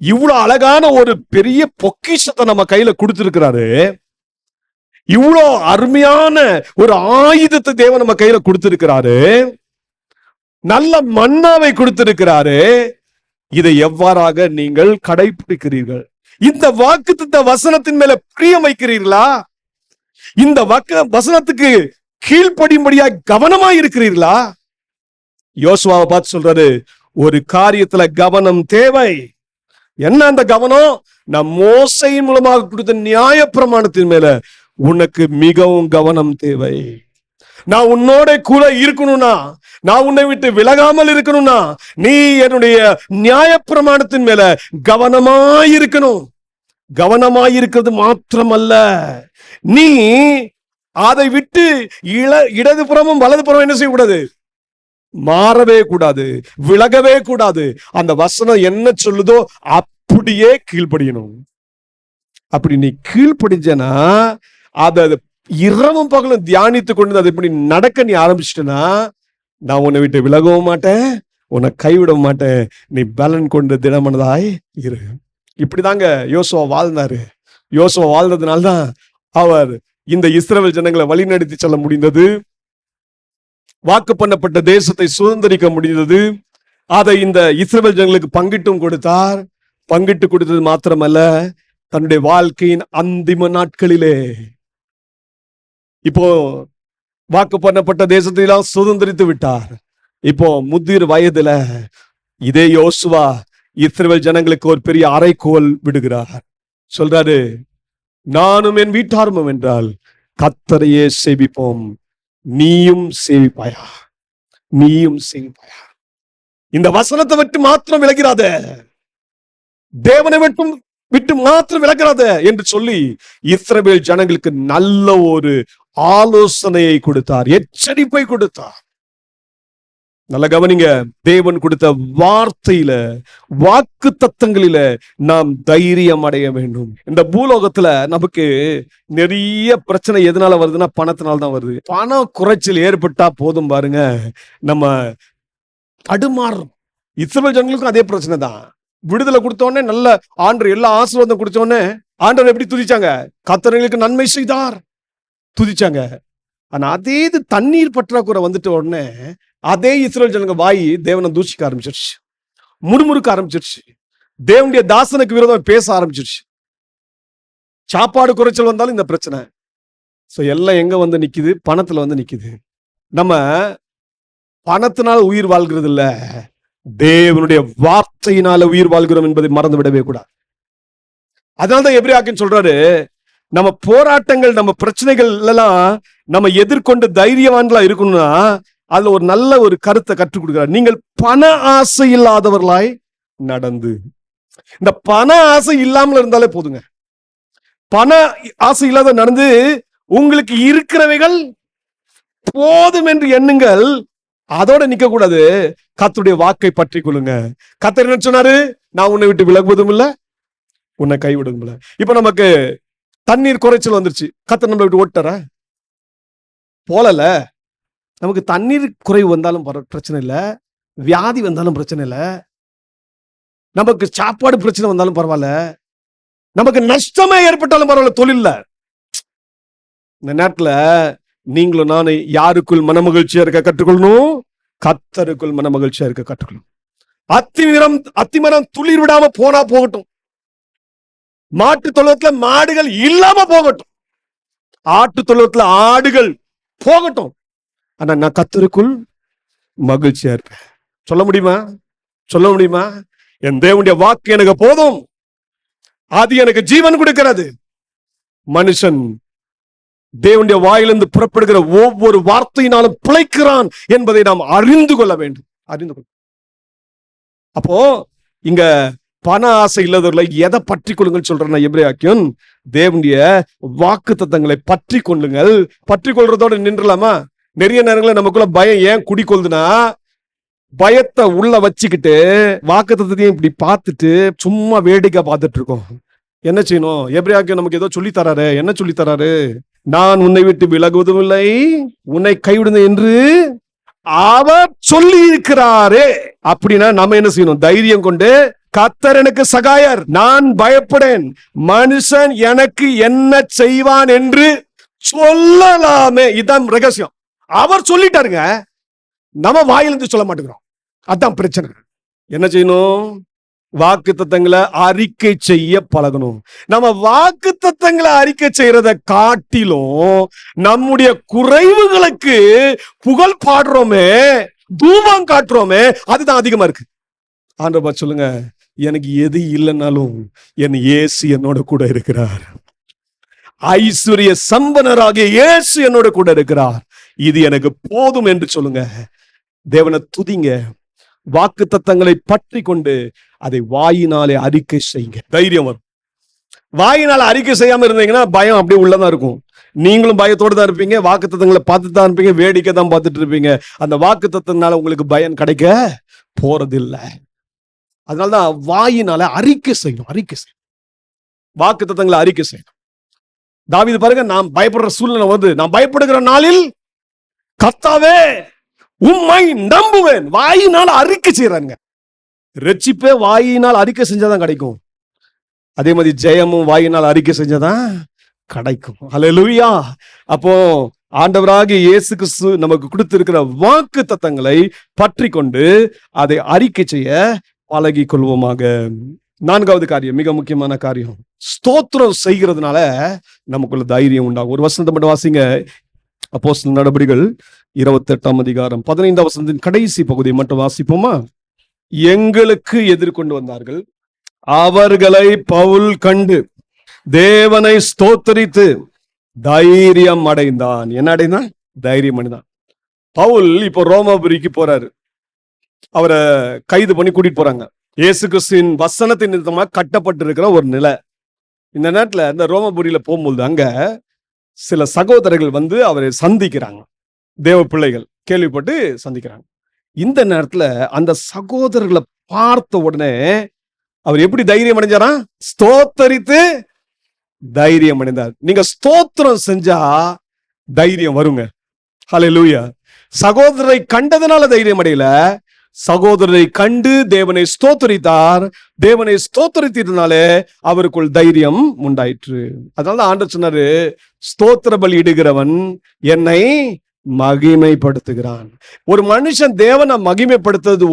இவ்வளவு அழகான ஒரு பெரிய பொக்கிஷத்தை நம்ம கையில கொடுத்திருக்கிறாரு. இவ்வளவு அருமையான ஒரு ஆயுதத்தை தேவன் நம்ம கையில கொடுத்திருக்கிறாரு. நல்ல மன்னாவை கொடுத்திருக்கிறாரு. இதை எவ்வாறாக நீங்கள் கடைபிடிக்கிறீர்கள்? இந்த வாக்குத்தத்த வசனத்தின் மேல பிரியம் வைக்கிறீர்களா? இந்த வசனத்துக்கு கீழ்ப்படியும்படியா கவனமா இருக்கிறீர்களா? யோசுவாவை பார்த்து சொல்றாரு, ஒரு காரியத்துல கவனம் தேவை. என்ன அந்த கவனம்? நான் மோசையின் மூலமாக கொடுத்த நியாயப்பிரமாணத்தின் மேல உனக்கு மிகவும் கவனம் தேவை. நான் உன்னோட கூட இருக்கணும்னா, நான் உன்னை விட்டு விலகாமல் இருக்கணும்னா, நீ என்னுடைய நியாயப்பிரமாணத்தின் மேல கவனமாயிருக்கணும். கவனமாயிருக்கிறது மாத்திரமல்ல, நீ அதை விட்டு இடதுபுறமும் வலதுபுறமும் என்ன செய்யக்கூடாது? மாறவே கூடாது, விலகவே கூடாது. அந்த வசனம் என்ன சொல்லுதோ அப்படியே கீழ்ப்படியணும். அப்படி நீ கீழ்ப்படிஞ்சனா, அதை இரவும் பகலும் தியானித்து கொண்டு அதை இப்படி நடக்க நீ ஆரம்பிச்சிட்டனா, நான் உன்னை விட்டு விலகவும் மாட்டேன், உன்னை கைவிட மாட்டேன். நீ பலன் கொண்டு திடமனதாய் இரு. இப்படிதாங்க யோசுவா வாழ்ந்தாரு. யோசுவா வாழ்ந்ததுனால்தான் அவர் இந்த இஸ்ரவேல் ஜனங்களை வழிநடத்தி செல்ல முடிந்தது. வாக்கு பண்ணப்பட்ட தேசத்தை சுதந்திரிக்க முடிந்தது. அதை இந்த இஸ்ரவேல் ஜனங்களுக்கு பங்கிட்டும் கொடுத்தார். பங்கிட்டு கொடுத்தது மாத்திரமல்ல, தன்னுடைய வாழ்க்கையின் அந்திம நாட்களிலே, இப்போ வாக்கு பண்ணப்பட்ட தேசத்தையெல்லாம் சுதந்திரித்து விட்டார். இப்போ முதிர் வயதுல இதே யோசுவா இஸ்ரவேல் ஜனங்களுக்கு ஒரு பெரிய அறைகோல் விடுகிறார். சொல்றாரு, நானும் என் வீட்டாரும் என்றால் கர்த்தரையே சேவிப்போம், நீயும் சேவிப்பாயா, நீயும் சேவிப்பாயா. இந்த வசனத்தை விட்டு மாத்திரம் விலகிறாத, தேவனை விட்டு மாத்திரம் விலகிறாத என்று சொல்லி இஸ்ரவேல் ஜனங்களுக்கு நல்ல ஒரு ஆலோசனையை கொடுத்தார், எச்சரிப்பை கொடுத்தார். நல்ல கவனிங்க, தேவன் கொடுத்த வார்த்தையில, வாக்கு தத்தங்களில நாம் தைரியம் அடைய வேண்டும். இந்த பூலோகத்துல நமக்கு நிறைய பிரச்சனை எதனால வருதுன்னா பணத்தினால தான் வருது. பணம் குறைச்சல் ஏற்பட்டா போதும் பாருங்க, நம்ம தடுமாறும். இஸ்ரவேல் ஜனங்களுக்கும் அதே பிரச்சனை தான். விடுதலை கொடுத்தோடனே நல்ல ஆண்டவர் எல்லா ஆசீர்வாதம் கொடுத்தோடனே ஆண்டவர் எப்படி துதிச்சாங்க? கர்த்தர்களுக்கு நன்மை செய்தார் துதிச்சாங்க. ஆனா அதே இது தண்ணீர் பற்றாக்குறை வந்துட்ட உடனே அதே இஸ்ரவேல் ஜனங்க வாய் தேவனை தூஷிக்க ஆரம்பிச்சிருச்சு, முறுமுறுக்க ஆரம்பிச்சிருச்சு, தேவனுடைய தாசனுக்கு விரோதம் பேச ஆரம்பிச்சிருச்சு. சாப்பாடு குறைச்சல் வந்தாலும் இந்த பிரச்சனை. சோ எல்லாம் எங்க வந்து நிக்குது? பணத்துல வந்து நிக்குது. நம்ம பணத்தினால உயிர் வாழ்கிறது இல்ல, தேவனுடைய வார்த்தையினால உயிர் வாழ்கிறோம் என்பதை மறந்து விடவே கூடாது. அதனால்தான் எபிரேயர் சொல்றாரு, நம்ம போராட்டங்கள், நம்ம பிரச்சனைகள் எல்லாம் நம்ம எதிர்கொண்டு தைரியவான்களா இருக்கணும்னா அதுல ஒரு நல்ல ஒரு கருத்தை கற்றுக் கொடுக்கிறார். நீங்கள் பண ஆசை இல்லாதவர்களாய் நடந்து. இந்த பண ஆசை இல்லாமல் இருந்தாலே போதுங்க. பண ஆசை இல்லாத நடந்து உங்களுக்கு இருக்கிறவைகள் போதும் என்று எண்ணுங்கள். அதோட நிக்க கூடாது, கர்த்தருடைய வாக்கை பற்றி கொள்ளுங்க. கர்த்தர் என்ன சொன்னாரு? நான் உன்னை விட்டு விலகுவதும் இல்லை, உன்னை கைவிடுவதும் இல்லை. இப்ப நமக்கு தண்ணீர் குறைச்சல் வந்துருச்சு, கர்த்தர் நம்மளை விட்டு ஓட்டார போலல. நமக்கு தண்ணீர் குறைவு வந்தாலும் பிரச்சனை இல்லை, வியாதி வந்தாலும் பிரச்சனை இல்லை, நமக்கு சாப்பாடு பிரச்சனை வந்தாலும் பரவாயில்ல, நமக்கு நஷ்டமே ஏற்பட்டாலும் பரவாயில்ல தொழில்ல. இந்த நேரத்துல நீங்களும் நானும் யாருக்குள் மனமகிழ்ச்சியா இருக்க கற்றுக்கொள்ளணும்? கர்த்தருக்குள் மனமகிழ்ச்சியா இருக்க கற்றுக்கணும். அத்திமரம் துளிர் விடாம போனா போகட்டும், மாட்டு தொழுவத்துல மாடுகள் இல்லாம போகட்டும், ஆட்டு தொழுவத்துல ஆடுகள் போகட்டும், ஆனா நான் கர்த்தருக்குள் மகிழ்ச்சியா இருப்பேன். சொல்ல முடியுமா? சொல்ல முடியுமா? என் தேவனுடைய வாக்கு எனக்கு போதும், அது எனக்கு ஜீவன் கொடுக்கிறது. மனுஷன் தேவனுடைய வாயிலிருந்து புறப்படுகிற ஒவ்வொரு வார்த்தையினாலும் பிழைக்கிறான் என்பதை நாம் அறிந்து கொள்ள வேண்டும். அறிந்து கொள்ள. அப்போ இங்க பண ஆசை இல்லாதவர்களை எதை பற்றி கொள்ளுங்கள் சொல்றேன்னா, எபிரேயன் தேவனுடைய வாக்கு தத்தங்களை பற்றி கொள்ளுங்கள். பற்றி கொள்றதோட நின்றலாமா? நிறைய நேரங்களில் நமக்குள்ள பயம் ஏன் குடிக்கொள்ளுதுன்னா, பயத்தை உள்ள வச்சுக்கிட்டு வாக்கு தத்தத்தையும் இப்படி பார்த்துட்டு சும்மா வேடிக்கை பார்த்துட்டு இருக்கோம். என்ன செய்யணும்? எபிரேயன் நமக்கு ஏதோ சொல்லி தராரு. என்ன சொல்லி தராரு? நான் உன்னை விட்டு விலகுவதும் இல்லை, உன்னை கைவிடுவேன் என்று அவர் சொல்லி இருக்கிறாரே. அப்படின்னா நம்ம என்ன செய்யணும்? தைரியம் கொண்டு, கர்த்தர் எனக்கு சகாயர், நான் பயப்படேன், மனுஷன் எனக்கு என்ன செய்வான் என்று சொல்லலாமே. இதான் ரகசியம். அவர் சொல்லிட்டாருங்க, நம்ம வாயிலிருந்து சொல்ல மாட்டேங்கிறோம். அதான் பிரச்சனை. என்ன செய்யணும்? வாக்கு தத்தங்களை அறிக்கை செய்ய பழகணும். நம்ம வாக்கு தத்தங்களை அறிக்கை செய்யறத காட்டிலும் நம்முடைய குறைவுகளுக்கு புகழ் பாடுறோமே, தூபம் காட்டுறோமே, அதுதான் அதிகமா இருக்கு. ஆண்டவர் சொல்லுங்க, எனக்கு எது இல்லைன்னாலும் என் இயேசு என்னோட கூட இருக்கிறார். ஐஸ்வர்ய சம்பனராகிய இயேசு என்னோட கூட இருக்கிறார், இது எனக்கு போதும் என்று சொல்லுங்க. தேவனை துதிங்க. வாக்கு தத்தங்களை பற்றி கொண்டு அதை வாயினாலே அறிக்கை செய்யுங்க. தைரியம் வரும். வாயினால அறிக்கை செய்யாம இருந்தீங்கன்னா பயம் அப்படியே உள்ளதான் இருக்கும். நீங்களும் பயத்தோடு தான் இருப்பீங்க, வாக்கு தத்தங்களை பார்த்துட்டு தான் இருப்பீங்க, வேடிக்கை தான் பார்த்துட்டு இருப்பீங்க. அந்த வாக்கு தத்தத்தினால உங்களுக்கு பயம் கிடைக்க போறதில்லை. அதனாலதான் வாயினால அறிக்கை செய்யணும். அறிக்கை செய்யணும், வாக்கு தத்தங்களை அறிக்கை செய்யணும். தாவீது பாருங்க, நான் பயப்படுற சூழ்நிலை வந்து, நான் பயப்படுகிற நாளில் கர்த்தாவே உம்மை நம்புவேன். வாயினால் அறிக்கை செய்யறாங்க. ரட்சிப்பே வாயினால் அறிக்கை செஞ்சாதான் கிடைக்கும். அதே மாதிரி ஜெயமும் வாயினால் அறிக்கை செஞ்சாதான் கிடைக்கும். ஹல்லேலூயா. அப்போ ஆண்டவராகிய இயேசு கிறிஸ்து நமக்கு கொடுத்திருக்கிற வாக்கு தத்தங்களை பற்றி கொண்டு அதை அறிக்கை செய்ய பழகி கொள்வோமாக. நான்காவது காரியம், மிக முக்கியமான காரியம், ஸ்தோத்திரம் செய்கிறதுனால நமக்குள்ள தைரியம் உண்டாகும். ஒரு வசனத்தை மட்டும் வாசிங்க. அப்போஸ்தலர் நடபடிகள் 28ஆம் அதிகாரம் 15ஆம் வசனத்தின் கடைசி பகுதியை மட்டும் வாசிப்போமா? எங்களுக்கு எதிர்கொண்டு வந்தார்கள், அவர்களை பவுல் கண்டு தேவனை ஸ்தோத்தரித்து தைரியம் அடைந்தான். என்ன அடைந்தான்? தைரியம் அடைந்தான். பவுல் இப்போ ரோமாபுரிக்கு போறாரு. அவரை கைது பண்ணி கூட்டிட்டு போறாங்க. இயேசு கிறிஸ்துவின் வசனத்தின் நிமித்தமாக கட்டப்பட்டு இருக்கிற ஒரு நிலை. இந்த நேரத்துல இந்த ரோமாபுரியில போகும்போது அங்க சில சகோதரர்கள் வந்து அவரை சந்திக்கிறாங்க. தேவ பிள்ளைகள் கேள்விப்பட்டு சந்திக்கிறாங்க. இந்த நேரத்துல அந்த சகோதரர்களை பார்த்த உடனே அவர் எப்படி தைரியம் அடைஞ்சாரா? ஸ்தோத்தரித்து தைரியம் அடைந்தார். நீங்க ஸ்தோத்திரம் செஞ்சா தைரியம் வருங்க. ஹல்லேலூயா. சகோதரரை கண்டதனால தைரியம் அடையல, சகோதரரை கண்டு தேவனை ஸ்தோத்தரித்தார். தேவனை ஸ்தோத்தரித்ததுனாலே அவருக்குள் தைரியம் உண்டாயிற்று. அதனால ஆண்டவர் சொன்னாரு, ஸ்தோத்திர பலி இடுகிறவன் என்னை மகிமைப்படுத்துகிறான். ஒரு மனுஷன் தேவனை மகிமைப்படுத்துறது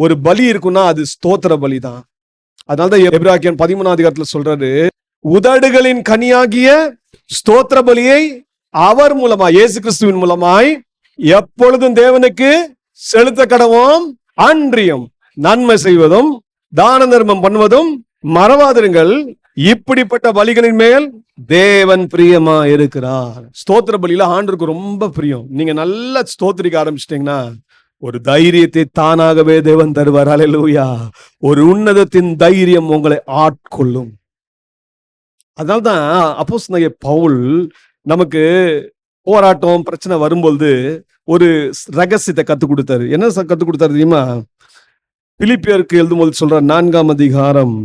ஒரு பலி இருக்குன்னா அது ஸ்தோத்திர பலி தான். அதனாலதான் எபிரேயர் 13ஆம் அதிகாரத்துல சொல்றாரு, உதடுகளின் கனியாகிய ஸ்தோத்திர பலியை அவர் மூலமாய், இயேசு கிறிஸ்துவின் மூலமாய் எப்பொழுதும் தேவனுக்கு செலுத்த கடவோம், அன்றியும் நன்மை செய்வதும் தான தர்மம் பண்ணுவதும் மறவாதிருங்கள், இப்படிப்பட்ட பலிகளின் மேல் தேவன் பிரியமா இருக்கிறார். ஸ்தோத்திர பலியில ஆண்டவருக்கு ரொம்ப பிரியம். நீங்க நல்லா ஸ்தோத்திரிக்க ஆரம்பிச்சிட்டீங்கன்னா ஒரு தைரியத்தை தானாகவே தேவன் தருவார். ஹல்லேலூயா. ஒரு உன்னதத்தின் தைரியம் உங்களை ஆட்கொள்ளும். அதனால்தான் அப்போஸ்தலனாகிய பவுல் நமக்கு போராட்டம் பிரச்சனை வரும்போது ஒரு ரகசியத்தை கத்துக் கொடுத்தாரு. என்ன கத்துக் கொடுத்தாரு தெரியுமா? பிலிப்பியருக்கு எழுதும்போது சொல்ற 4ஆம் அதிகாரம்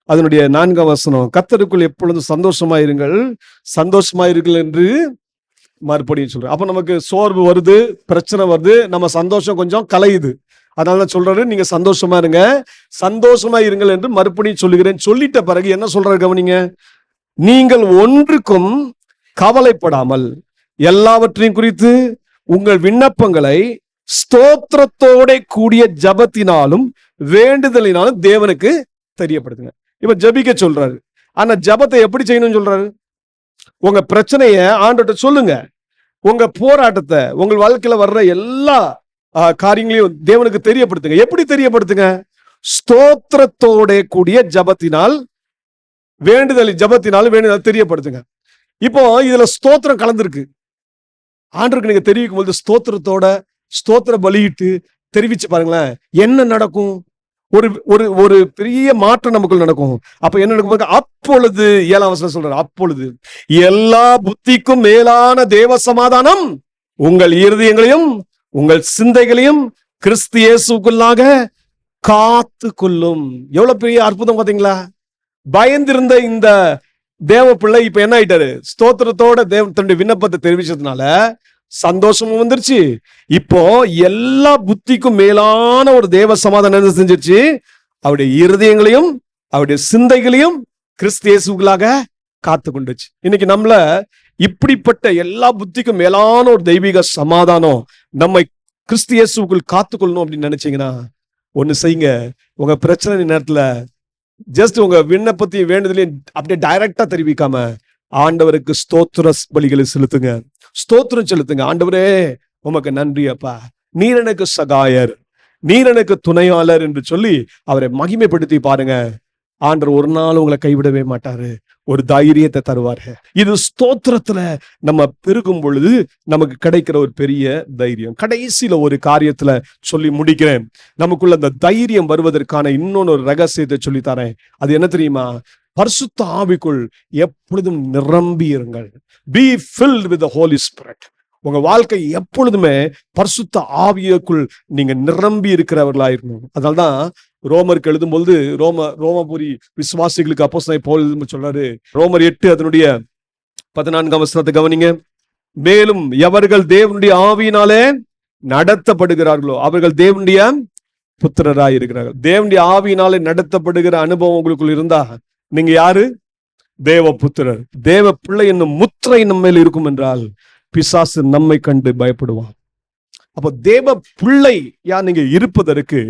அதனுடைய 4ஆம் வசனம், கர்த்தருக்குள் எப்பொழுதும் சந்தோஷமாயிருங்கள், சந்தோஷமாயிருங்கள் என்று மறுபடியும் சொல்ற. அப்ப நமக்கு சோர்வு வருது, பிரச்சனை வருது, நம்ம சந்தோஷம் கொஞ்சம் கலையுது. அதனால சொல்றாரு, நீங்க சந்தோஷமா இருங்க, சந்தோஷமா இருங்கள் என்று மறுபடியும் சொல்லுகிறேன். சொல்லிட்ட பிறகு என்ன சொல்றாரு கவனிங்க. நீங்கள் ஒன்றுக்கும் கவலைப்படாமல் எல்லாவற்றையும் குறித்து உங்கள் விண்ணப்பங்களை ஸ்தோத்திரத்தோட கூடிய ஜபத்தினாலும் வேண்டுதலினாலும் தேவனுக்கு தெரியப்படுத்துங்க. இப்ப ஜபிக்க சொல்றாரு. ஆனா ஜபத்தை எப்படி செய்யணும்னு சொல்றாரு? உங்க பிரச்சனைய ஆண்டவர்கிட்ட சொல்லுங்க. உங்க போராட்டத்தை, உங்கள் வாழ்க்கையில வர்ற எல்லா காரியங்களையும் தேவனுக்கு தெரியப்படுத்துங்க. எப்படி தெரியப்படுத்துங்க? ஸ்தோத்திரத்தோட கூடிய ஜபத்தினால் வேண்டுதல் தெரியப்படுத்துங்க. இப்போ இதுல ஸ்தோத்திரம் கலந்துருக்கு. ஆண்டவருக்கு நீங்க தெரிவிக்கும் போது ஸ்தோத்திரத்தோட ஸ்தோத்திர பலியிட்டு தெரிவிச்சு பாருங்களேன், என்ன நடக்கும்? ஒரு ஒரு ஒரு பெரிய மாற்றம் நமக்குள்ள நடக்கும். அப்ப என்ன நடக்கும்? அப்பொழுது 7ஆம் வசனம் சொல்றாரு, அப்பொழுது எல்லா புத்திக்கும் மேலான தேவ சமாதானம் உங்கள் இருதயங்களையும் உங்கள் சிந்தைகளையும் கிறிஸ்து இயேசுக்குள்ளாக காத்து கொள்ளும். எவ்வளவு பெரிய அற்புதம் பாத்தீங்களா? பயந்திருந்த இந்த தேவ பிள்ளை இப்ப என்ன ஆயிட்டாரு? ஸ்தோத்திரத்தோட தன்னுடைய விண்ணப்பத்தை தெரிவிச்சதுனால சந்தோஷமும் வந்துருச்சு. இப்போ எல்லா புத்திக்கும் மேலான ஒரு தேவ சமாதானம் செஞ்சிருச்சு. அவருடைய இருதயங்களையும் அவருடைய சிந்தைகளையும் கிறிஸ்து இயேசுக்குள்ளாக காத்து கொண்டுச்சு. இன்னைக்கு நம்மள இப்படிப்பட்ட எல்லா புத்திக்கும் மேலான ஒரு தெய்வீக சமாதானம் நம்மை கிறிஸ்து இயேசுக்குள் காத்துக்கொள்ளணும் அப்படின்னு நினைச்சீங்கன்னா ஒண்ணு செய்யுங்க. உங்க பிரச்சனை நேரத்துல ஜஸ்ட் உங்க விண்ணப்பத்தையும் வேண்டுதலையும் அப்படியே டைரக்டா தெரிவிக்காம ஆண்டவருக்கு ஸ்தோத்திர பலிகளை செலுத்துங்க. ஸ்தோத்திரம் செலுத்துங்க. ஆண்டவரே உமக்கு நன்றி அப்பா, நீர் எனக்கு சகாயர், நீர் எனக்கு துணையாளர் என்று சொல்லி அவரை மகிமைப்படுத்தி பாருங்க. ஆண்டவர் ஒரு நாள் உங்களை கைவிடவே மாட்டாரு. ஒரு தைரியத்தை தருவாரு. இது ஸ்தோத்திரத்துல நம்ம பெருகும் பொழுது நமக்கு கிடைக்கிற ஒரு பெரிய தைரியம். கடைசியில ஒரு காரியத்துல சொல்லி முடிக்கிறேன். நமக்குள்ள அந்த தைரியம் வருவதற்கான இன்னொன்னு ஒரு ரகசியத்தை சொல்லி தரேன். அது என்ன தெரியுமா? பரிசுத்த ஆவிக்குள் எப்பொழுதும் நிரம்பி இருங்கள். Be filled with the Holy Spirit. உங்க வாழ்க்கை எப்பொழுதுமே பரிசுத்த ஆவியக்குள் நீங்க நிரம்பி இருக்கிறவர்களா இருக்கணும். அதனால்தான் ரோமருக்கு எழுதும்போது ரோமபுரி விசுவாசிகளுக்கு அப்போஸ்தலனாகிய பவுல் சொல்றாரு, ரோமர் 8 அதனுடைய 14ஆம் வசனத்தை கவனிங்க. மேலும் எவர்கள் தேவனுடைய ஆவியினாலே நடத்தப்படுகிறார்களோ அவர்கள் தேவனுடைய புத்திரராய் இருக்கிறார்கள். தேவனுடைய ஆவியினாலே நடத்தப்படுகிற அனுபவம் உங்களுக்குள் இருந்தா நீங்க யாரு? தேவ புத்திரர். தேவ பிள்ளை என்னும் முத்திரை நம்ம மேல் இருக்கும் என்றால் பிசாசு நம்மை கண்டு பயப்படுவான். அப்போ தேவ பிள்ளை நீங்க இருப்பதற்கு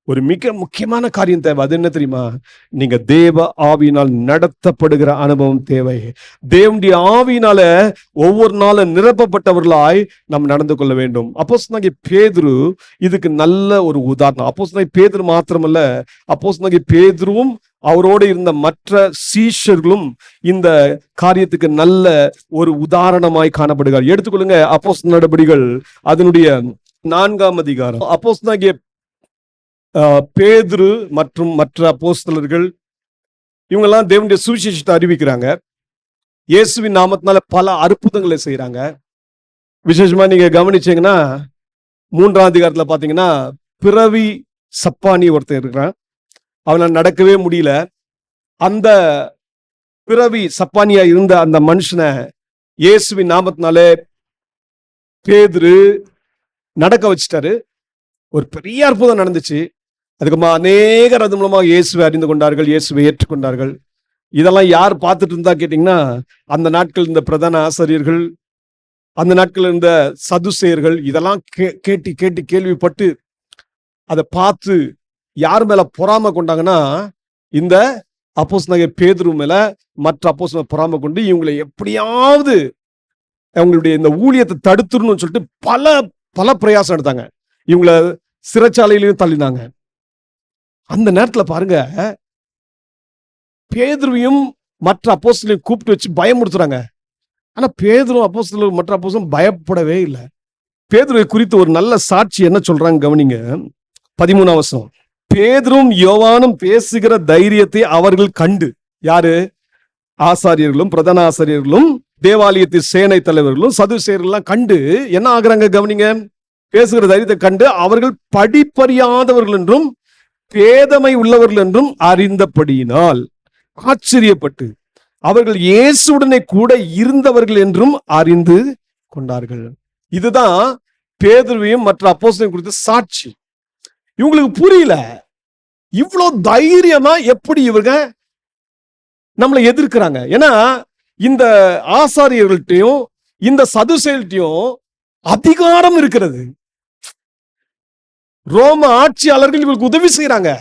ஒரு மிக முக்கியமான காரியம் தேவை. அது என்ன தெரியுமா? நீங்க தேவ ஆவியினால் நடத்தப்படுகிற அனுபவம் தேவை. தேவனுடைய ஆவியினால ஒவ்வொரு நாளும் நிரப்பப்பட்டவர்களாய் நாம் நடந்து கொள்ள வேண்டும். அப்போஸ்தலனாகிய பேதுரு இதுக்கு நல்ல ஒரு உதாரணம். அப்போஸ்தலனாகிய பேதுரு மாத்திரமல்ல, அப்போஸ்தலனாகிய பேதுருவும் அவரோடு இருந்த மற்ற சீஷர்களும் இந்த காரியத்துக்கு நல்ல ஒரு உதாரணமாய் காணப்படுகிறார். எடுத்துக்கொள்ளுங்க அப்போஸ்தல நடபடிகள் அதனுடைய 4ஆம் அதிகாரம். அப்போஸ்தலனாகிய பேதுரு மற்றும் மற்ற அப்போஸ்தலர்கள் இவங்கெல்லாம் தேவனுடைய சுவிசேஷத்தை அறிவிக்கிறாங்க. இயேசுவின் நாமத்தினால பல அற்புதங்களை செய்யறாங்க. விசேஷமா நீங்க கவனிச்சீங்கன்னா 3ஆம் அதிகாரத்துல பாத்தீங்கன்னா பிறவி சப்பானி ஒருத்தர் இருக்கிறான். அவனால நடக்கவே முடியல. அந்த பிறவி சப்பானியா இருந்த அந்த மனுஷனை இயேசுவின் நாமத்தினாலே பேதுரு நடக்க வச்சிட்டாரு. ஒரு பெரிய அற்புதம் நடந்துச்சு. அதுக்கு அநேகர் அது மூலமாக இயேசுவை அறிந்து கொண்டார்கள், இயேசுவை ஏற்றுக்கொண்டார்கள். இதெல்லாம் யார் பார்த்துட்டு இருந்தா கேட்டீங்கன்னா, அந்த நாட்கள் இந்த பிரதான ஆசிரியர்கள், அந்த நாட்கள் இருந்த சதுசேயர்கள் இதெல்லாம் கேட்டு கேட்டு கேள்விப்பட்டு அதை பார்த்து யார் மேல பொறாமை கொண்டாங்கன்னா, இந்த அப்போஸ்தலனாகிய பேதுரு மேல மற்ற அப்போஸ்தலர் பொறாமை கொண்டு இவங்களை எப்படியாவது அவங்களுடைய இந்த ஊழியத்தை தடுத்துடணும்னு சொல்லிட்டு பல பல பிரயாசம் எடுத்தாங்க. இவங்களை சிறைச்சாலையிலையும் தள்ளினாங்க. அந்த நேரத்துல பாருங்க, பேதுருவையும் மற்ற அப்போஸ்தலரையும் கூப்பிட்டு வச்சு பயமுறுத்துறாங்க. ஆனா பேதுரு அப்போஸ்தலர் மற்ற அப்போஸ்தலர் பயப்படவே இல்லை. பேதுருவை குறித்து ஒரு நல்ல சாட்சி என்ன சொல்றாங்க கவனிங்க. 13ஆம் வசனம். பேதுரும் யோவானும் பேசுகிற தைரியத்தை அவர்கள் கண்டு, யாரு? ஆசாரியர்களும் பிரதான ஆசாரியர்களும் தேவாலயத்தின் சேனை தலைவர்களும் சதுசேயர்கள்லாம் கண்டு என்ன ஆகுறாங்க கவனிங்க. பேசுகிற தைரியத்தை கண்டு அவர்கள் படிப்பறியாதவர்கள் என்றும் பேதமை உள்ளவர்கள் என்றும் அறிந்தபடியினால் ஆச்சரியப்பட்டு அவர்கள் இயேசுடனே கூட இருந்தவர்கள் என்றும் அறிந்து கொண்டார்கள். இதுதான் பேதுருவையும் மற்ற அப்போஸ்தலரையும் குறித்த சாட்சி. இவங்களுக்கு புரியல, இவ்வளவு தைரியமா எப்படி இவங்க நம்மளை எதிர்க்கிறாங்க. ஏன்னா இந்த ஆசாரியர்கள்ட்டையும் இந்த சதுசேயர்கள்ட்டையும் அதிகாரம் இருக்கிறது. ரோம ஆட்சியாளர்கள் இவர்களுக்கு உதவி செய்யறாங்க.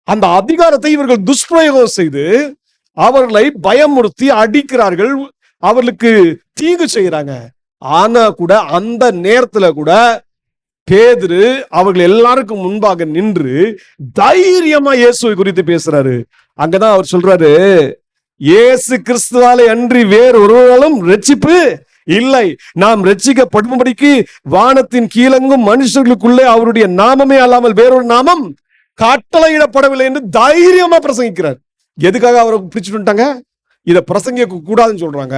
அந்த அதிகாரத்தை இவர்கள் துஷ்பிரயோகம் செய்து அவர்களை பயமுறுத்தி அடிக்கிறார்கள், அவர்களுக்கு தீங்கு செய்யறாங்க. ஆனா கூட அந்த நேரத்துல கூட பேதுரு அவர்கள் எல்லாருக்கும் முன்பாக நின்று தைரியமா இயேசுவை குறித்து பேசுறாரு. அங்கதான் அவர் சொல்றாரு, இயேசு கிறிஸ்துவாலே அன்றி வேறு ஒருவராலும் ரட்சிப்பு இல்லை, நாம் ரட்சிக்கப்படும்படிக்கு வானத்தின் கீழங்கும் மனுஷர்களுக்குள்ளே அவருடைய நாமமே அல்லாமல் வேறொரு நாமம் கட்டளையிடப்படவில்லை என்று தைரியமா பிரசங்கிக்கிறார். எதுக்காக அவரை பிடிச்சிட்டு வந்துட்டாங்க? இதை பிரசங்கிக்க கூடாதுன்னு சொல்றாங்க.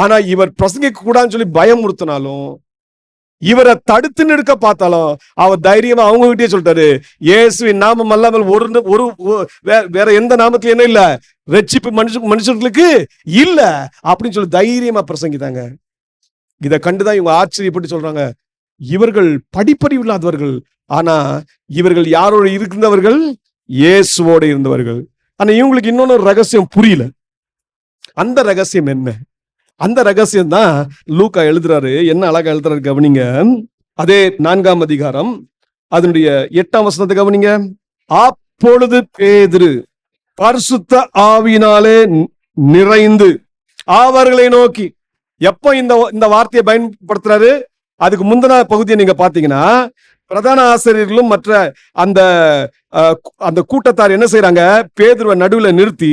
ஆனா இவர் பிரசங்கிக்க கூடாதுன்னு சொல்லி பயமுறுத்தினாலும், இவரை தடுத்து நிற்க பார்த்தாலும் அவர் தைரியமா அவங்க கிட்டே சொல்லிட்டாரு, இயேசுவின் நாமம் அல்லாமல் ஒரு வேற எந்த நாமத்துல என்ன இல்ல, ரட்சிப்பு மனுஷர்களுக்கு இல்ல அப்படின்னு சொல்லி தைரியமா பிரசங்கித்தாங்க. இதை கண்டுதான் இவங்க ஆச்சரியப்பட்டு சொல்றாங்க, இவர்கள் படிப்பறிவு இல்லாதவர்கள், ஆனா இவர்கள் யாரோட இருந்தவர்கள்? இயேசுவோட இருந்தவர்கள். ஆனா இவங்களுக்கு இன்னொன்னு ரகசியம் புரியல. அந்த ரகசியம் என்ன? அந்த ரகசியம் தான் லூக்கா எழுதுறாரு. என்ன அழகா எழுதுறாரு கவனிங்க. அதே 4ஆம் அதிகாரம் அதனுடைய 8ஆம் வசனத்தை கவனிங்க. அப்பொழுது பேதுரு பரிசுத்த ஆவியினாலே நிறைந்து அவர்களை நோக்கி, எப்ப இந்த வார்த்தையை பயன்படுத்துறாரு? அதுக்கு முந்தின பகுதியை நீங்க பாத்தீங்கன்னா, பிரதான ஆசிரியர்களும் மற்ற அந்த கூட்டத்தார் என்ன செய்யறாங்க? பேதுருவை நடுவுல நிறுத்தி,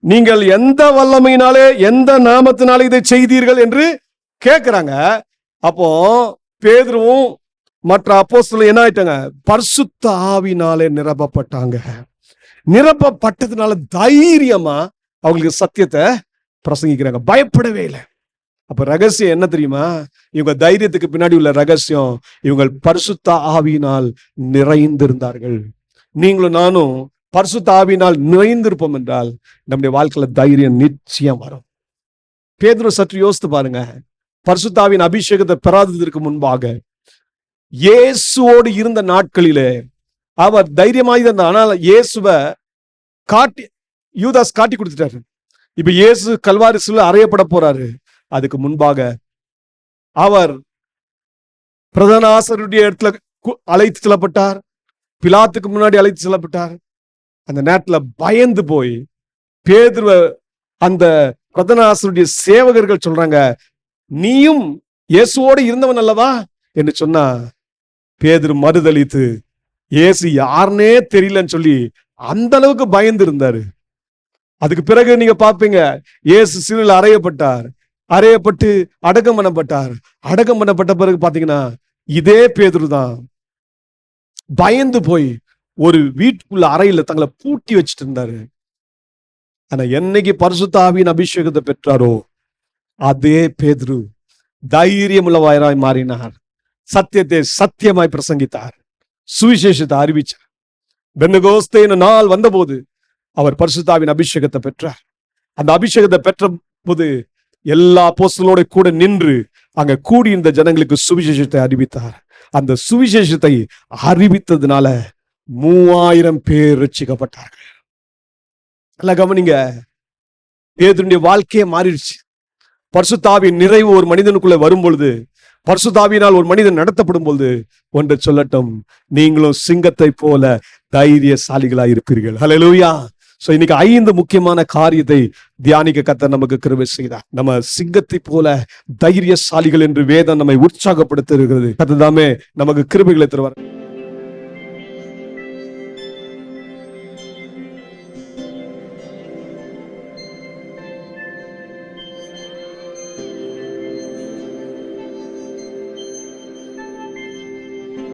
நீங்கள் எந்த வல்லமையினாலே எந்த நாமத்தினாலே இதை செய்தீர்கள் என்று கேட்கிறாங்க. அப்போ பேதுருவும் மற்ற அப்போஸ்தலரும் என்ன ஆயிட்டாங்க? பரிசுத்த ஆவியினாலே நிரப்பப்பட்டாங்க. நிரப்பப்பட்டதுனால தைரியமா அவங்களுக்கு சத்தியத்தை பிரசங்கிக்கிறாங்க, பயப்படவே இல்லை. அப்ப ரகசியம் என்ன தெரியுமா? இவங்க தைரியத்துக்கு பின்னாடி உள்ள ரகசியம், இவங்க பரிசுத்த ஆவியினால் நிறைந்திருந்தார்கள். நீங்களும் நானும் பரிசுத்த ஆவியினால் நிறைந்திருப்போம் என்றால் நம்முடைய வாழ்க்கையில தைரியம் நிச்சயம் வரும். பேதுரு சற்று யோசித்து பாருங்க. பரிசுத்த ஆவியின் அபிஷேகத்தை பெறாததற்கு முன்பாக இயேசுவோடு இருந்த நாட்களிலே அவர் தைரியமாக இருந்தார். ஆனால் இயேசுவை யூதாஸ் காட்டி கொடுத்துட்டாரு. இப்ப இயேசு கல்வாரி சிலுவையில் அறையப்பட போறாரு. அதுக்கு முன்பாக அவர் பிரதான ஆசாரியருடைய இடத்துல அழைத்து செல்லப்பட்டார், பிலாத்துக்கு முன்னாடி அழைத்து செல்லப்பட்டார். அந்த நேரத்துல பயந்து போய் பேதுருவ அந்த பிரதான ஆசாரியருடைய சேவகர்கள் சொல்றாங்க, நீயும் இயேசுவோடு இருந்தவன் அல்லவா என்று சொன்னா, பேதுரு மறுதலித்து இயேசு யாருன்னே தெரியலன்னு சொல்லி அந்த அளவுக்கு பயந்து இருந்தாரு. அதுக்கு பிறகு நீங்க பாப்பீங்க, இயேசு சிலுவையில் அறையப்பட்டு அடக்கம் பண்ணப்பட்டார். அடக்கம் பண்ணப்பட்ட பிறகு பாத்தீங்கன்னா இதே பேதுரு தான் பயந்து போய் ஒரு வீட்டுக்குள்ள அறையில தங்களை பூட்டி வச்சுட்டு இருந்தாரு. ஆனா என்னைக்கு பரிசுத்த ஆவியின் அபிஷேகத்தை பெற்றாரோ அதே பேதுரு தைரியம் உள்ளவராய் மாறினார். சத்தியத்தை சத்தியமாய் பிரசங்கித்தார், சுவிசேஷத்தை அறிவிச்சார். பெந்தெகோஸ்தே நாள் வந்தபோது அவர் பரிசுத்த ஆவியின் அபிஷேகத்தை பெற்றார். அந்த அபிஷேகத்தை பெற்ற போது எல்லா அப்போஸ்தலரோட கூட நின்று அங்க கூடி இந்த ஜனங்களுக்கு சுவிசேஷத்தை அறிவித்தார். அந்த சுவிசேஷத்தை அறிவித்ததுனால 3000 பேர் ரட்சிக்கப்பட்டார்கள். நல்லா கவனிங்க, பேதுருடைய வாழ்க்கையே மாறிடுச்சு. பரிசுத்த ஆவியின் நிறைவு ஒரு மனிதனுக்குள்ள வரும் பொழுது, பரிசுத்த ஆவியினால் ஒரு மனிதன் நடத்தப்படும் பொழுது, ஒன்று சொல்லட்டும், நீங்களும் சிங்கத்தை போல தைரியசாலிகளாய் இருப்பீர்கள். ஹல்லேலூயா. சோ இன்னைக்கு 5 முக்கியமான காரியத்தை தியானிக்க கர்த்தர் நமக்கு கிருபை செய்தார். நம்ம சிங்கத்தை போல தைரியசாலிகள் என்று வேதம் நம்மை உற்சாகப்படுத்துகிறது. கர்த்தர் தாமே நமக்கு கிருபைகளை தருவார்.